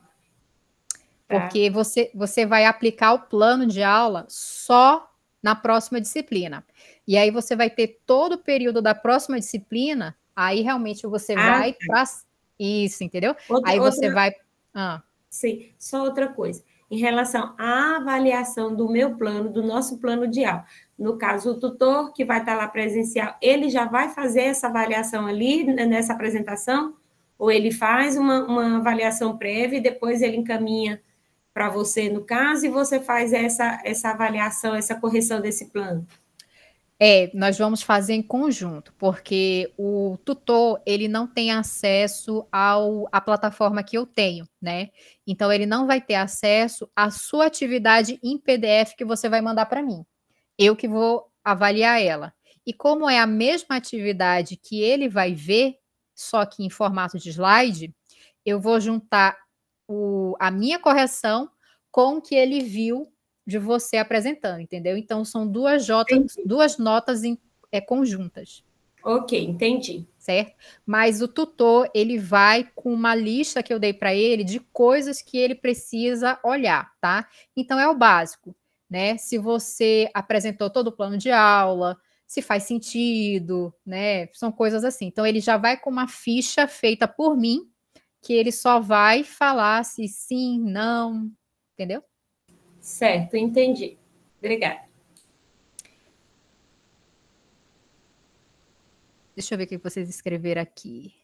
Porque você vai aplicar o plano de aula só na próxima disciplina. E aí você vai ter todo o período da próxima disciplina, aí realmente você vai para isso, entendeu? Aí você vai. Sim, só outra coisa. Em relação à avaliação do meu plano, do nosso plano de aula. No caso, o tutor que vai estar lá presencial, ele já vai fazer essa avaliação ali, nessa apresentação? Ou ele faz uma avaliação prévia e depois ele encaminha para você, no caso, e você faz essa avaliação, essa correção desse plano? Nós vamos fazer em conjunto, porque o tutor, ele não tem acesso à plataforma que eu tenho, né? Então, ele não vai ter acesso à sua atividade em PDF que você vai mandar para mim. Eu que vou avaliar ela. E como é a mesma atividade que ele vai ver, só que em formato de slide, eu vou juntar a minha correção com o que ele viu de você apresentando, entendeu? Então, são duas notas conjuntas. Ok, entendi. Certo? Mas o tutor, ele vai com uma lista que eu dei para ele de coisas que ele precisa olhar, tá? Então, é o básico, né? Se você apresentou todo o plano de aula, se faz sentido, né? São coisas assim. Então, ele já vai com uma ficha feita por mim, que ele só vai falar se sim, não, entendeu? Certo, entendi. Obrigada. Deixa eu ver o que vocês escreveram aqui.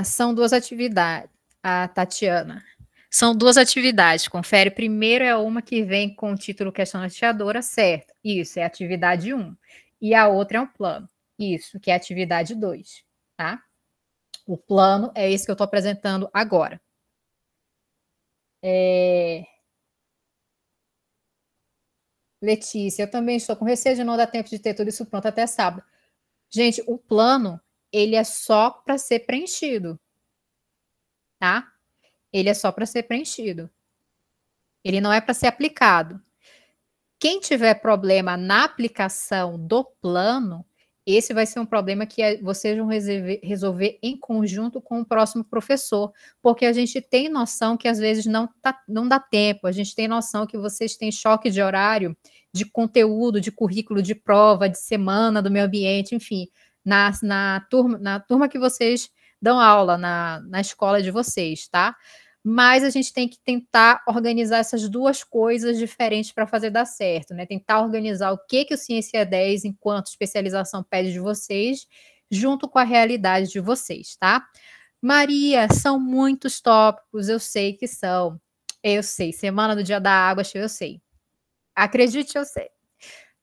São duas atividades. A Tatiana. São duas atividades. Confere. Primeiro é uma que vem com o título questão norteadora, certo? Isso, é atividade 1. E a outra é um plano. Isso, que é atividade 2, tá? O plano é esse que eu estou apresentando agora. Letícia, eu também estou com receio de não dar tempo de ter tudo isso pronto até sábado. Gente, o plano, ele é só para ser preenchido, tá? Ele é só para ser preenchido. Ele não é para ser aplicado. Quem tiver problema na aplicação do plano, esse vai ser um problema que vocês vão resolver em conjunto com o próximo professor, porque a gente tem noção que às vezes não dá tempo, a gente tem noção que vocês têm choque de horário, de conteúdo, de currículo, de prova, de semana do meio ambiente, enfim, na turma que vocês dão aula, na escola de vocês, tá? Mas a gente tem que tentar organizar essas duas coisas diferentes para fazer dar certo, né? Tentar organizar o que o Ciência 10, enquanto especialização, pede de vocês, junto com a realidade de vocês, tá? Maria, são muitos tópicos, eu sei que são. Eu sei, Semana do Dia da Água, eu sei. Acredite, eu sei.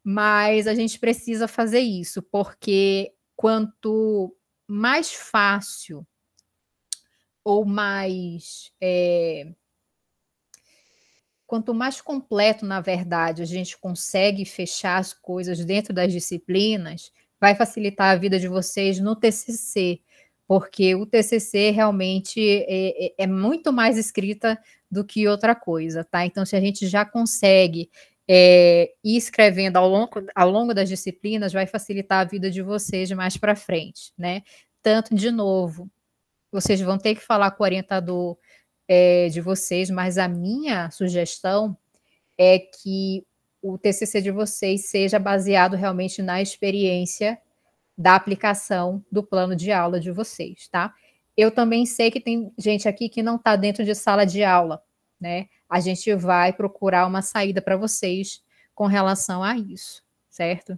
Mas a gente precisa fazer isso, porque quanto mais fácil ou mais quanto mais completo, na verdade, a gente consegue fechar as coisas dentro das disciplinas, vai facilitar a vida de vocês no TCC, porque o TCC realmente é muito mais escrita do que outra coisa, tá? Então, se a gente já consegue ir escrevendo ao longo das disciplinas, vai facilitar a vida de vocês mais para frente, né? Tanto, de novo, vocês vão ter que falar com o orientador de vocês, mas a minha sugestão é que o TCC de vocês seja baseado realmente na experiência da aplicação do plano de aula de vocês, tá? Eu também sei que tem gente aqui que não está dentro de sala de aula, né? A gente vai procurar uma saída para vocês com relação a isso, certo?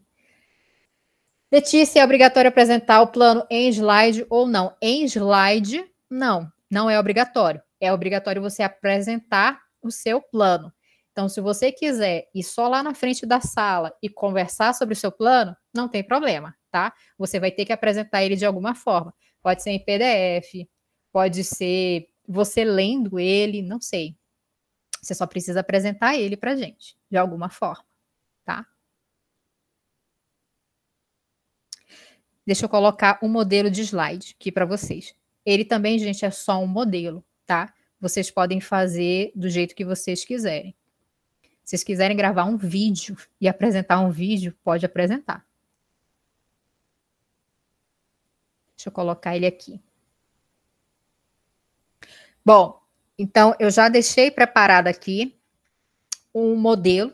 Letícia, é obrigatório apresentar o plano em slide ou não? Em slide, não. Não é obrigatório. É obrigatório você apresentar o seu plano. Então, se você quiser ir só lá na frente da sala e conversar sobre o seu plano, não tem problema, tá? Você vai ter que apresentar ele de alguma forma. Pode ser em PDF, pode ser você lendo ele, não sei. Você só precisa apresentar ele para a gente, de alguma forma, tá? Deixa eu colocar um modelo de slide aqui para vocês. Ele também, gente, é só um modelo, tá? Vocês podem fazer do jeito que vocês quiserem. Se vocês quiserem gravar um vídeo e apresentar um vídeo, pode apresentar. Deixa eu colocar ele aqui. Bom, então eu já deixei preparado aqui um modelo,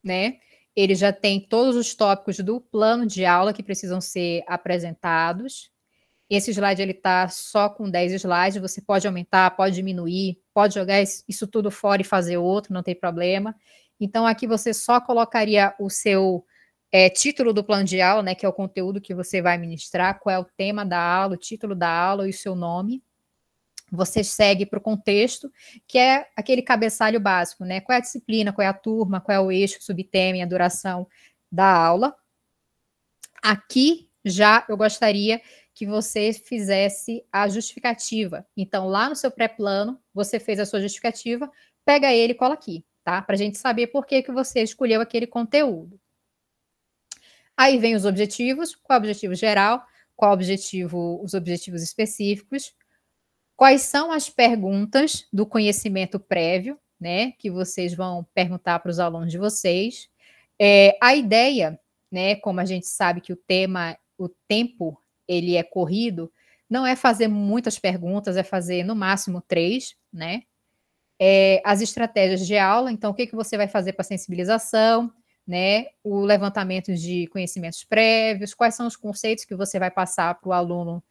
né? Ele já tem todos os tópicos do plano de aula que precisam ser apresentados. Esse slide ele está só com 10 slides, você pode aumentar, pode diminuir, pode jogar isso tudo fora e fazer outro, não tem problema. Então, aqui você só colocaria o seu título do plano de aula, né, que é o conteúdo que você vai ministrar, qual é o tema da aula, o título da aula e o seu nome. Você segue para o contexto, que é aquele cabeçalho básico, né? Qual é a disciplina, qual é a turma, qual é o eixo, o subtema e a duração da aula. Aqui, já eu gostaria que você fizesse a justificativa. Então, lá no seu pré-plano, você fez a sua justificativa, pega ele e cola aqui, tá? Para a gente saber por que você escolheu aquele conteúdo. Aí vem os objetivos, qual é o objetivo geral, qual é o objetivo, os objetivos específicos, quais são as perguntas do conhecimento prévio, né, que vocês vão perguntar para os alunos de vocês. A ideia, né, como a gente sabe que o tempo, ele é corrido, não é fazer muitas perguntas, é fazer no máximo 3, né? As estratégias de aula, então o que você vai fazer para sensibilização, né? O levantamento de conhecimentos prévios, quais são os conceitos que você vai passar para o aluno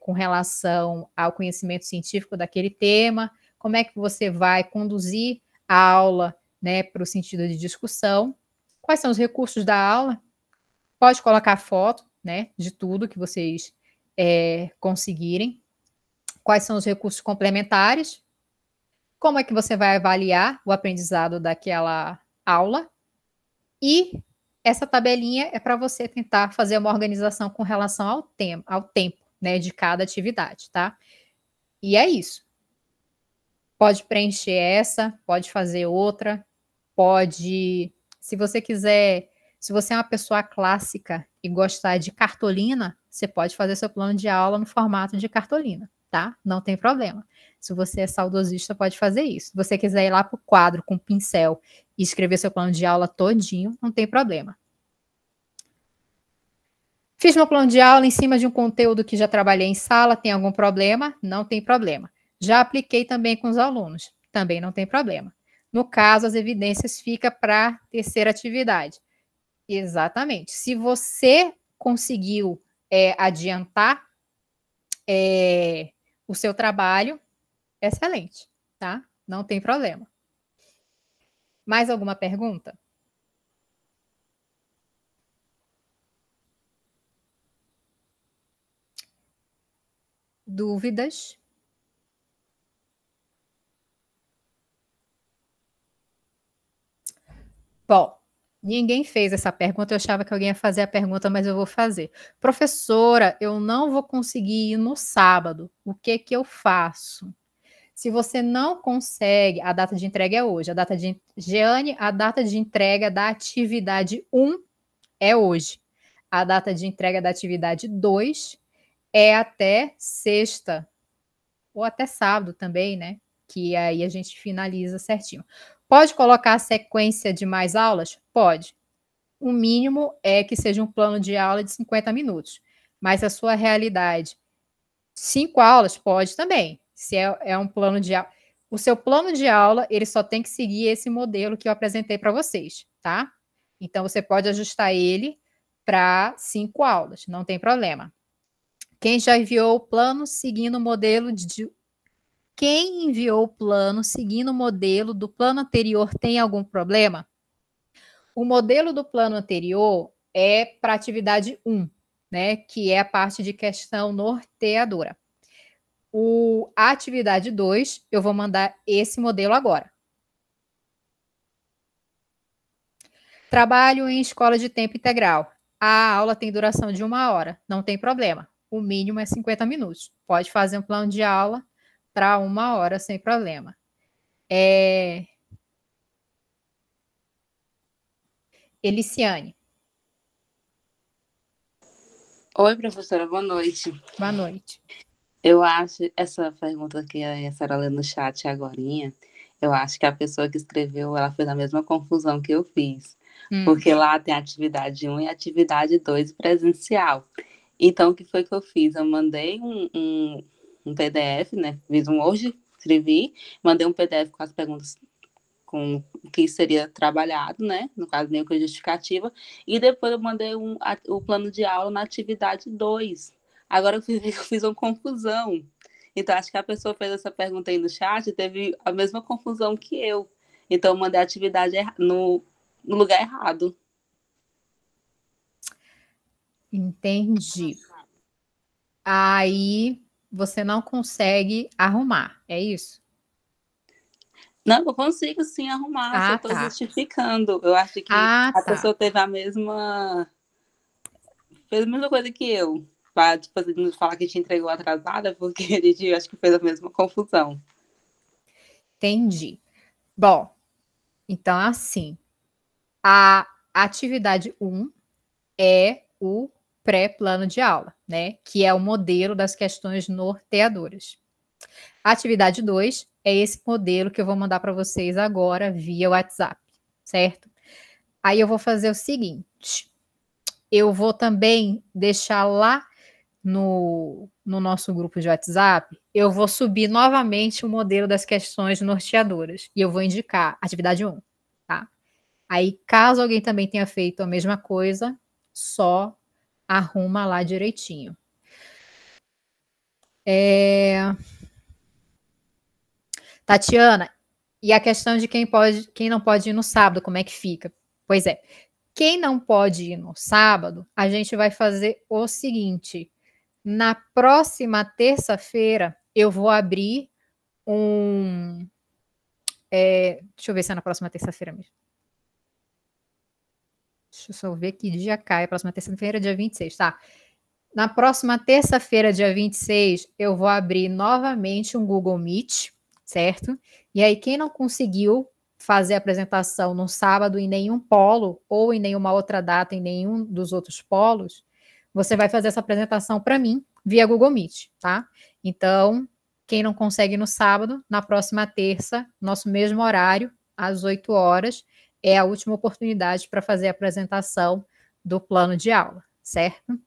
com relação ao conhecimento científico daquele tema, como é que você vai conduzir a aula, né, para o sentido de discussão, quais são os recursos da aula, pode colocar foto, né, de tudo que vocês conseguirem, quais são os recursos complementares, como é que você vai avaliar o aprendizado daquela aula, e essa tabelinha é para você tentar fazer uma organização com relação ao tempo, né, de cada atividade, tá? E é isso. Pode preencher essa, pode fazer outra, pode, se você quiser, se você é uma pessoa clássica e gostar de cartolina, você pode fazer seu plano de aula no formato de cartolina, tá? Não tem problema. Se você é saudosista, pode fazer isso. Se você quiser ir lá para o quadro com pincel e escrever seu plano de aula todinho, não tem problema. Fiz meu plano de aula em cima de um conteúdo que já trabalhei em sala, tem algum problema? Não tem problema. Já apliquei também com os alunos, também não tem problema. No caso, as evidências ficam para a terceira atividade. Exatamente. Se você conseguiu adiantar o seu trabalho, excelente, tá? Não tem problema. Mais alguma pergunta? Dúvidas? Bom, ninguém fez essa pergunta, eu achava que alguém ia fazer a pergunta, mas eu vou fazer. Professora, eu não vou conseguir ir no sábado, o que eu faço? Se você não consegue, a data de entrega é hoje, Jeane, a data de entrega da atividade 1 é hoje. A data de entrega da atividade 2 é até sexta, ou até sábado também, né? Que aí a gente finaliza certinho. Pode colocar a sequência de mais aulas? Pode. O mínimo é que seja um plano de aula de 50 minutos. Mas a sua realidade 5 aulas? Pode também. Se é um plano de aula. O seu plano de aula, ele só tem que seguir esse modelo que eu apresentei para vocês, tá? Então, você pode ajustar ele para 5 aulas, não tem problema. Quem já enviou o plano seguindo o modelo de... Quem enviou o plano seguindo o modelo do plano anterior tem algum problema? O modelo do plano anterior é para atividade 1, né? Que é a parte de questão norteadora. A atividade 2, eu vou mandar esse modelo agora. Trabalho em escola de tempo integral. A aula tem duração de 1 hora, não tem problema. O mínimo é 50 minutos. Pode fazer um plano de aula para 1 hora sem problema. Eliciane. Oi, professora, boa noite. Boa noite. Eu acho essa pergunta que a senhora leu no chat agorinha, eu acho que a pessoa que escreveu, ela fez a mesma confusão que eu fiz. Porque lá tem atividade 1 e atividade 2 presencial. Então, o que foi que eu fiz? Eu mandei um PDF, né? Fiz um Word, escrevi, mandei um PDF com as perguntas com o que seria trabalhado, né? No caso, meio que justificativa. E depois eu mandei o plano de aula na atividade 2. Agora eu fiz uma confusão. Então, acho que a pessoa fez essa pergunta aí no chat e teve a mesma confusão que eu. Então, eu mandei a atividade no lugar errado. Entendi. Aí você não consegue arrumar, é isso? Não, eu consigo sim arrumar, só estou justificando. Eu acho que a pessoa teve fez a mesma coisa que eu. Para tipo, falar que te entregou atrasada, porque a gente acho que fez a mesma confusão. Entendi. Bom, então assim, a atividade 1 é o pré-plano de aula, né? Que é o modelo das questões norteadoras. A atividade 2 é esse modelo que eu vou mandar para vocês agora via WhatsApp, certo? Aí eu vou fazer o seguinte, eu vou também deixar lá no nosso grupo de WhatsApp, eu vou subir novamente o modelo das questões norteadoras e eu vou indicar atividade 1, tá? Aí, caso alguém também tenha feito a mesma coisa, só arruma lá direitinho. Tatiana, e a questão de quem não pode ir no sábado, como é que fica? Pois é, quem não pode ir no sábado, a gente vai fazer o seguinte, na próxima terça-feira, eu vou abrir deixa eu ver se é na próxima terça-feira mesmo. Deixa eu só ver que dia cai. A próxima terça-feira, dia 26, tá? Na próxima terça-feira, dia 26, eu vou abrir novamente um Google Meet, certo? E aí, quem não conseguiu fazer a apresentação no sábado em nenhum polo ou em nenhuma outra data em nenhum dos outros polos, você vai fazer essa apresentação para mim via Google Meet, tá? Então, quem não consegue no sábado, na próxima terça, nosso mesmo horário, às 8 horas, é a última oportunidade para fazer a apresentação do plano de aula, certo?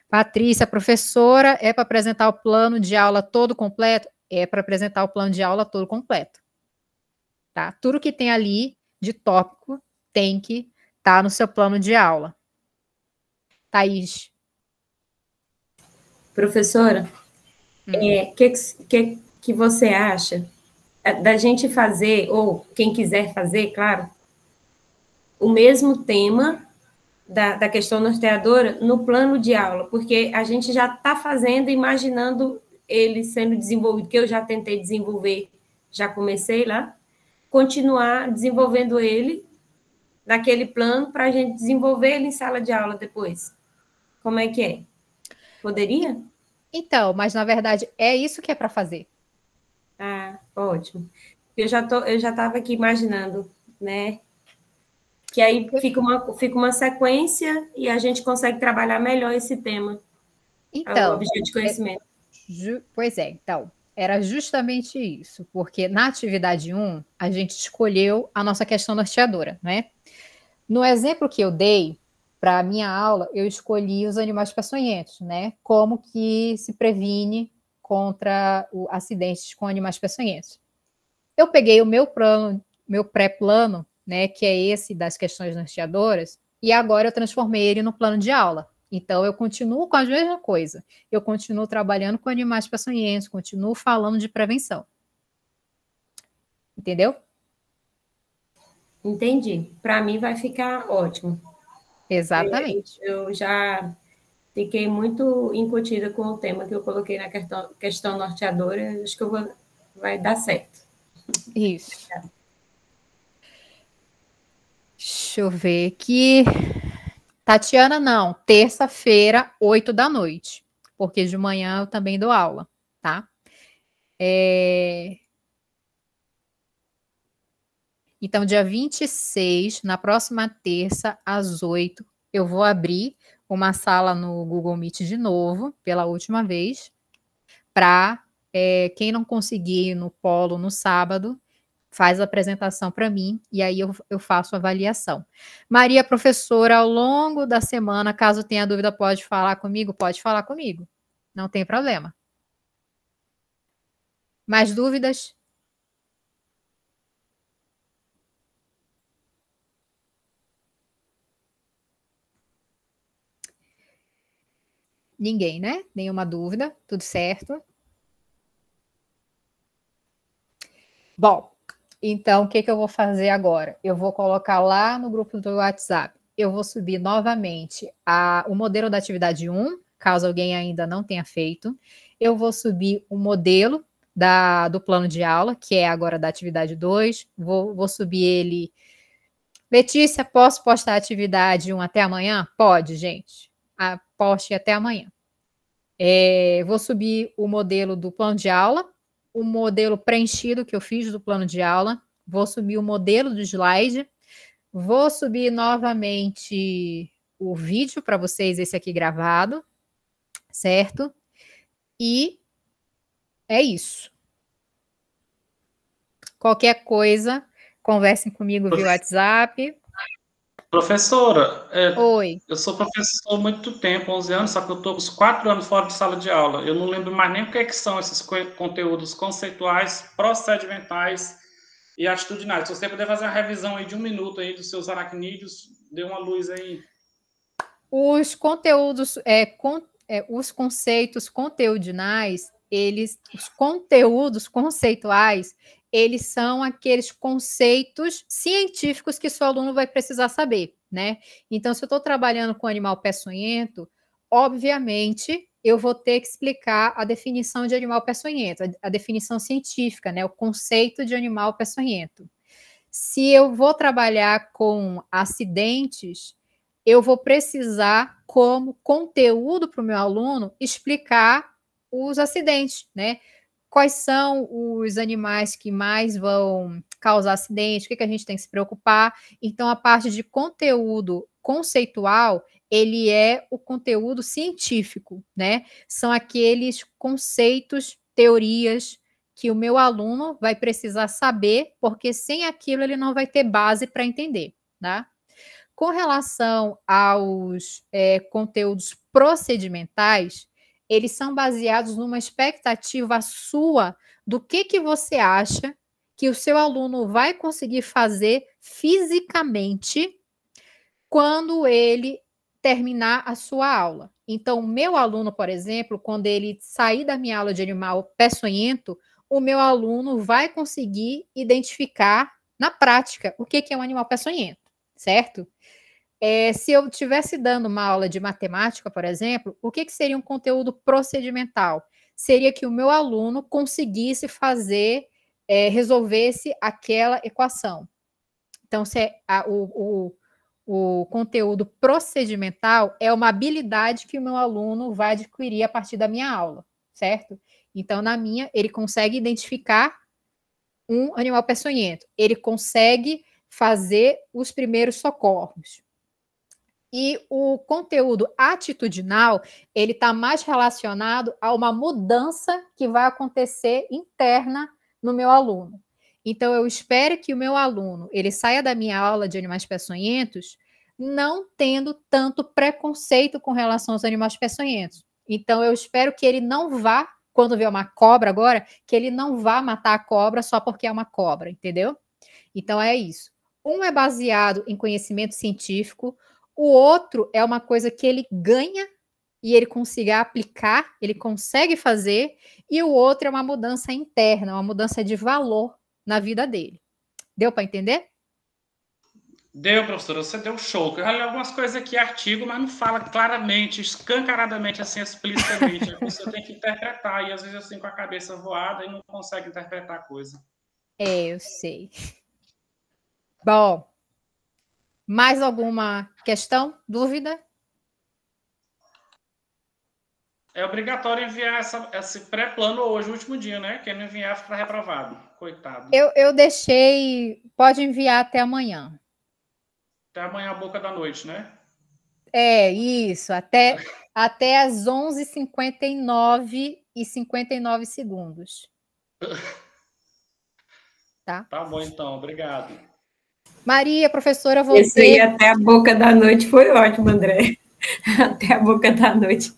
Patrícia, professora, é para apresentar o plano de aula todo completo? É para apresentar o plano de aula todo completo. Tá? Tudo que tem ali de tópico tem que estar no seu plano de aula. Thaís. Professora, que você acha da gente fazer, ou quem quiser fazer, claro, o mesmo tema da questão norteadora no plano de aula, porque a gente já está fazendo, imaginando ele sendo desenvolvido, que eu já tentei desenvolver, já comecei lá, continuar desenvolvendo ele naquele plano para a gente desenvolver ele em sala de aula depois. Como é que é? Poderia? Então, mas na verdade é isso que é para fazer. Ah, ótimo. Eu já estava aqui imaginando, né? Que aí fica uma sequência e a gente consegue trabalhar melhor esse tema. Então, o objeto de conhecimento. Pois é, então, era justamente isso, porque na atividade 1, a gente escolheu a nossa questão norteadora, né? No exemplo que eu dei para a minha aula, eu escolhi os animais peçonhentos, né? Como que se previne contra acidentes com animais peçonhentos. Eu peguei o meu plano, meu pré-plano, né, que é esse das questões norteadoras, e agora eu transformei ele no plano de aula. Então, eu continuo com a mesma coisa. Eu continuo trabalhando com animais peçonhentos, continuo falando de prevenção. Entendeu? Entendi. Para mim vai ficar ótimo. Exatamente. Eu já fiquei muito incutida com o tema que eu coloquei na questão norteadora. Acho que vai dar certo. Isso. Deixa eu ver aqui. Tatiana, não. Terça-feira, 8 da noite. Porque de manhã eu também dou aula, tá? Então, dia 26, na próxima terça, às 8, eu vou abrir uma sala no Google Meet de novo, pela última vez, para quem não conseguir ir no polo no sábado, faz a apresentação para mim e aí eu faço a avaliação. Maria, professora, ao longo da semana, caso tenha dúvida, pode falar comigo? Pode falar comigo. Não tem problema. Mais dúvidas? Ninguém, né? Nenhuma dúvida. Tudo certo. Bom, então o que eu vou fazer agora? Eu vou colocar lá no grupo do WhatsApp. Eu vou subir novamente o modelo da atividade 1, caso alguém ainda não tenha feito. Eu vou subir o modelo do plano de aula, que é agora da atividade 2. Vou subir ele. Letícia, posso postar a atividade 1 até amanhã? Pode, gente. Poste até amanhã. Vou subir o modelo do plano de aula, o modelo preenchido que eu fiz do plano de aula, vou subir o modelo do slide, vou subir novamente o vídeo para vocês, esse aqui gravado, certo? E é isso. Qualquer coisa, conversem comigo via WhatsApp. Professora, Oi. Eu sou professor há muito tempo, 11 anos, só que eu estou com os 4 anos fora de sala de aula. Eu não lembro mais nem o que são esses conteúdos conceituais, procedimentais e atitudinais. Se você puder fazer uma revisão aí de 1 minuto aí dos seus aracnídeos, dê uma luz aí. Os conteúdos, os conceitos conteudinais, os conteúdos conceituais, eles são aqueles conceitos científicos que seu aluno vai precisar saber, né? Então, se eu estou trabalhando com animal peçonhento, obviamente eu vou ter que explicar a definição de animal peçonhento, a definição científica, né? O conceito de animal peçonhento. Se eu vou trabalhar com acidentes, eu vou precisar, como conteúdo para o meu aluno, explicar os acidentes, né? Quais são os animais que mais vão causar acidente, o que a gente tem que se preocupar. Então, a parte de conteúdo conceitual, ele é o conteúdo científico, né? São aqueles conceitos, teorias que o meu aluno vai precisar saber, porque sem aquilo ele não vai ter base para entender, tá? Com relação aos conteúdos procedimentais, eles são baseados numa expectativa sua do que você acha que o seu aluno vai conseguir fazer fisicamente quando ele terminar a sua aula. Então, o meu aluno, por exemplo, quando ele sair da minha aula de animal peçonhento, o meu aluno vai conseguir identificar na prática o que é um animal peçonhento, certo? Se eu estivesse dando uma aula de matemática, por exemplo, o que seria um conteúdo procedimental? Seria que o meu aluno conseguisse resolvesse aquela equação. Então, o conteúdo procedimental é uma habilidade que o meu aluno vai adquirir a partir da minha aula, certo? Então, na minha, ele consegue identificar um animal peçonhento, ele consegue fazer os primeiros socorros. E o conteúdo atitudinal, ele está mais relacionado a uma mudança que vai acontecer interna no meu aluno. Então, eu espero que o meu aluno, ele saia da minha aula de animais peçonhentos não tendo tanto preconceito com relação aos animais peçonhentos. Então, eu espero que ele não vá, quando vê uma cobra agora, que ele não vá matar a cobra só porque é uma cobra, entendeu? Então, é isso. Um é baseado em conhecimento científico, o outro é uma coisa que ele ganha e ele consiga aplicar, ele consegue fazer, e o outro é uma mudança interna, uma mudança de valor na vida dele. Deu para entender? Deu, professora, você deu show. Eu já li algumas coisas aqui, artigo, mas não fala claramente, escancaradamente, assim, explicitamente. A pessoa tem que interpretar, e às vezes assim, com a cabeça voada, e não consegue interpretar a coisa. Eu sei. Bom, mais alguma questão, dúvida? É obrigatório enviar esse pré-plano hoje, o último dia, né? Quem não enviar fica reprovado. Coitado. Eu deixei, pode enviar até amanhã. Até amanhã, a boca da noite, né? É, isso, até às 11h59 e 59 segundos. Tá? Tá bom, então. Obrigado. Maria, professora, você... Esse aí até a boca da noite foi ótimo, André. Até a boca da noite.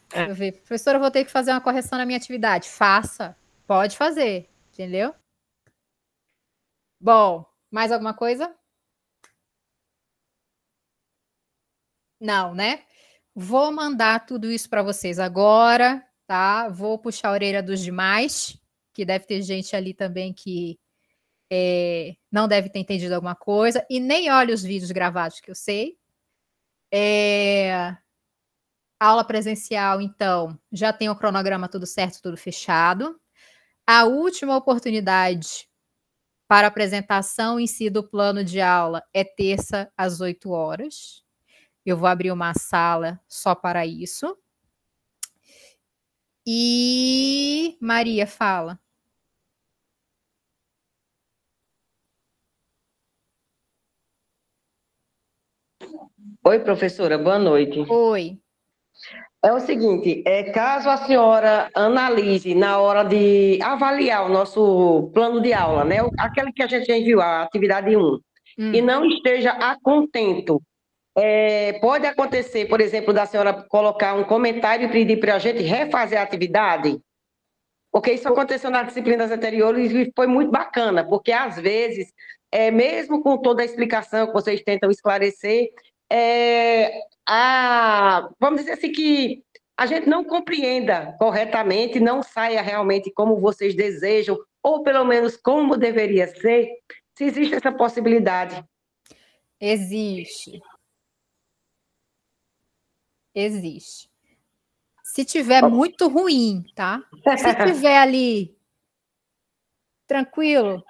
Deixa eu ver. Professora, eu vou ter que fazer uma correção na minha atividade. Faça. Pode fazer. Entendeu? Bom, mais alguma coisa? Não, né? Vou mandar tudo isso para vocês agora, tá? Vou puxar a orelha dos demais, que deve ter gente ali também que não deve ter entendido alguma coisa, e nem olha os vídeos gravados, que eu sei. Aula presencial, então, já tem o cronograma tudo certo, tudo fechado. A última oportunidade para apresentação em si do plano de aula é terça às 8 horas. Eu vou abrir uma sala só para isso. E Maria, fala. Oi, professora, boa noite. Oi. É o seguinte, caso a senhora analise na hora de avaliar o nosso plano de aula, né? Aquele que a gente já enviou, a atividade 1, e não esteja a contento, pode acontecer, por exemplo, da senhora colocar um comentário e pedir para a gente refazer a atividade? Porque isso aconteceu nas disciplinas anteriores e foi muito bacana, porque às vezes, mesmo com toda a explicação que vocês tentam esclarecer, vamos dizer assim que a gente não compreenda corretamente, não saia realmente como vocês desejam, ou pelo menos como deveria ser, se existe essa possibilidade. Existe. Existe. Se tiver muito ruim, tá? Se tiver ali tranquilo,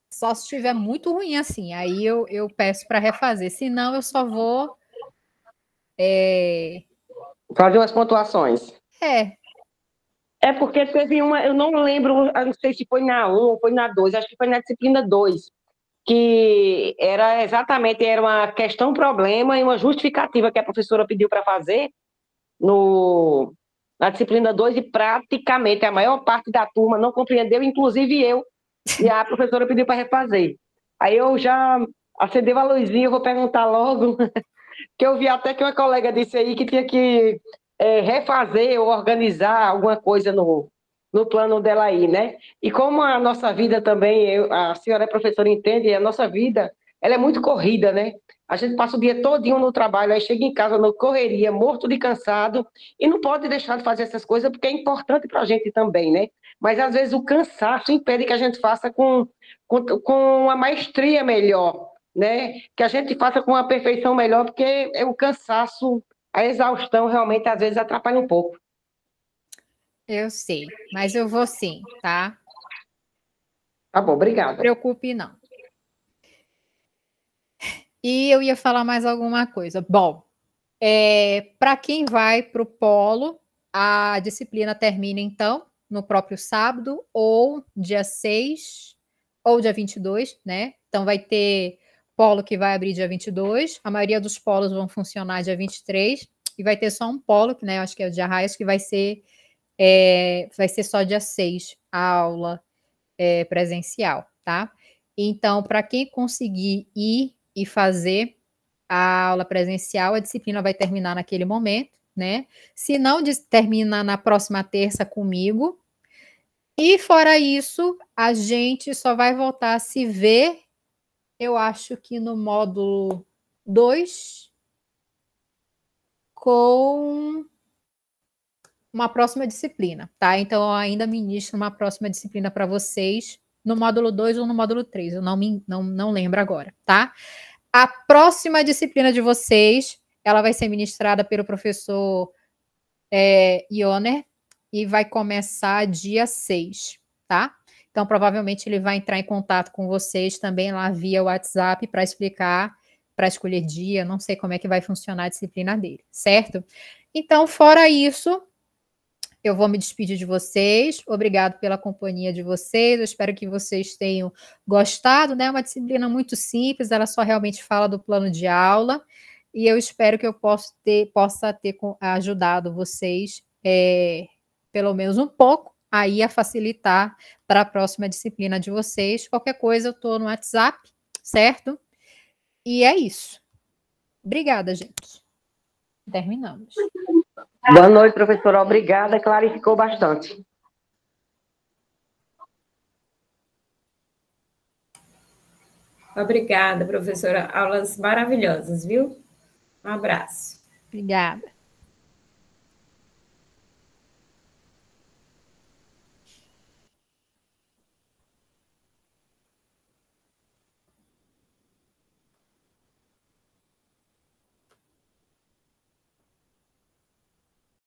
só se tiver muito ruim assim, aí eu peço para refazer. Senão, eu só vou fazer umas pontuações. É porque teve uma, eu não lembro, eu não sei se foi na 1 ou foi na 2, acho que foi na disciplina 2, que era uma questão-problema e uma justificativa que a professora pediu para fazer na disciplina 2 e praticamente a maior parte da turma não compreendeu, inclusive eu, e a professora pediu para refazer. Aí eu já acendeu a luzinha, eu vou perguntar logo, que eu vi até que uma colega disse aí que tinha que refazer ou organizar alguma coisa no plano dela aí, né? E como a nossa vida também, a senhora é professora, entende, a nossa vida, ela é muito corrida, né? A gente passa o dia todinho no trabalho, aí chega em casa na correria, morto de cansado, e não pode deixar de fazer essas coisas, porque é importante para a gente também, né? Mas, às vezes, o cansaço impede que a gente faça com uma maestria melhor, né? Que a gente faça com uma perfeição melhor, porque o cansaço, a exaustão, realmente, às vezes, atrapalha um pouco. Eu sei, mas eu vou sim, tá? Tá bom, obrigada. Não se preocupe, não. E eu ia falar mais alguma coisa. Bom, para quem vai para o polo, a disciplina termina, então, no próprio sábado, ou dia 6, ou dia 22, né? Então, vai ter polo que vai abrir dia 22, a maioria dos polos vão funcionar dia 23, e vai ter só um polo, que, né, acho que é o de Arraias, que vai ser só dia 6, a aula presencial, tá? Então, para quem conseguir ir e fazer a aula presencial, a disciplina vai terminar naquele momento, né? Se não termina na próxima terça comigo. E fora isso, a gente só vai voltar a se ver, eu acho que no módulo 2, com uma próxima disciplina, tá? Então, eu ainda ministro uma próxima disciplina para vocês no módulo 2 ou no módulo 3, eu não lembro agora, tá? A próxima disciplina de vocês, ela vai ser ministrada pelo professor Ioner e vai começar dia 6, tá? Então, provavelmente, ele vai entrar em contato com vocês também lá via WhatsApp para explicar, para escolher dia, não sei como é que vai funcionar a disciplina dele, certo? Então, fora isso, eu vou me despedir de vocês. Obrigado pela companhia de vocês. Eu espero que vocês tenham gostado, né? É uma disciplina muito simples, ela só realmente fala do plano de aula. E eu espero que eu possa ter ajudado vocês, pelo menos um pouco, aí a facilitar para a próxima disciplina de vocês. Qualquer coisa, eu estou no WhatsApp, certo? E é isso. Obrigada, gente. Terminamos. Boa noite, professora. Obrigada, clarificou bastante. Obrigada, professora. Aulas maravilhosas, viu? Um abraço. Obrigada.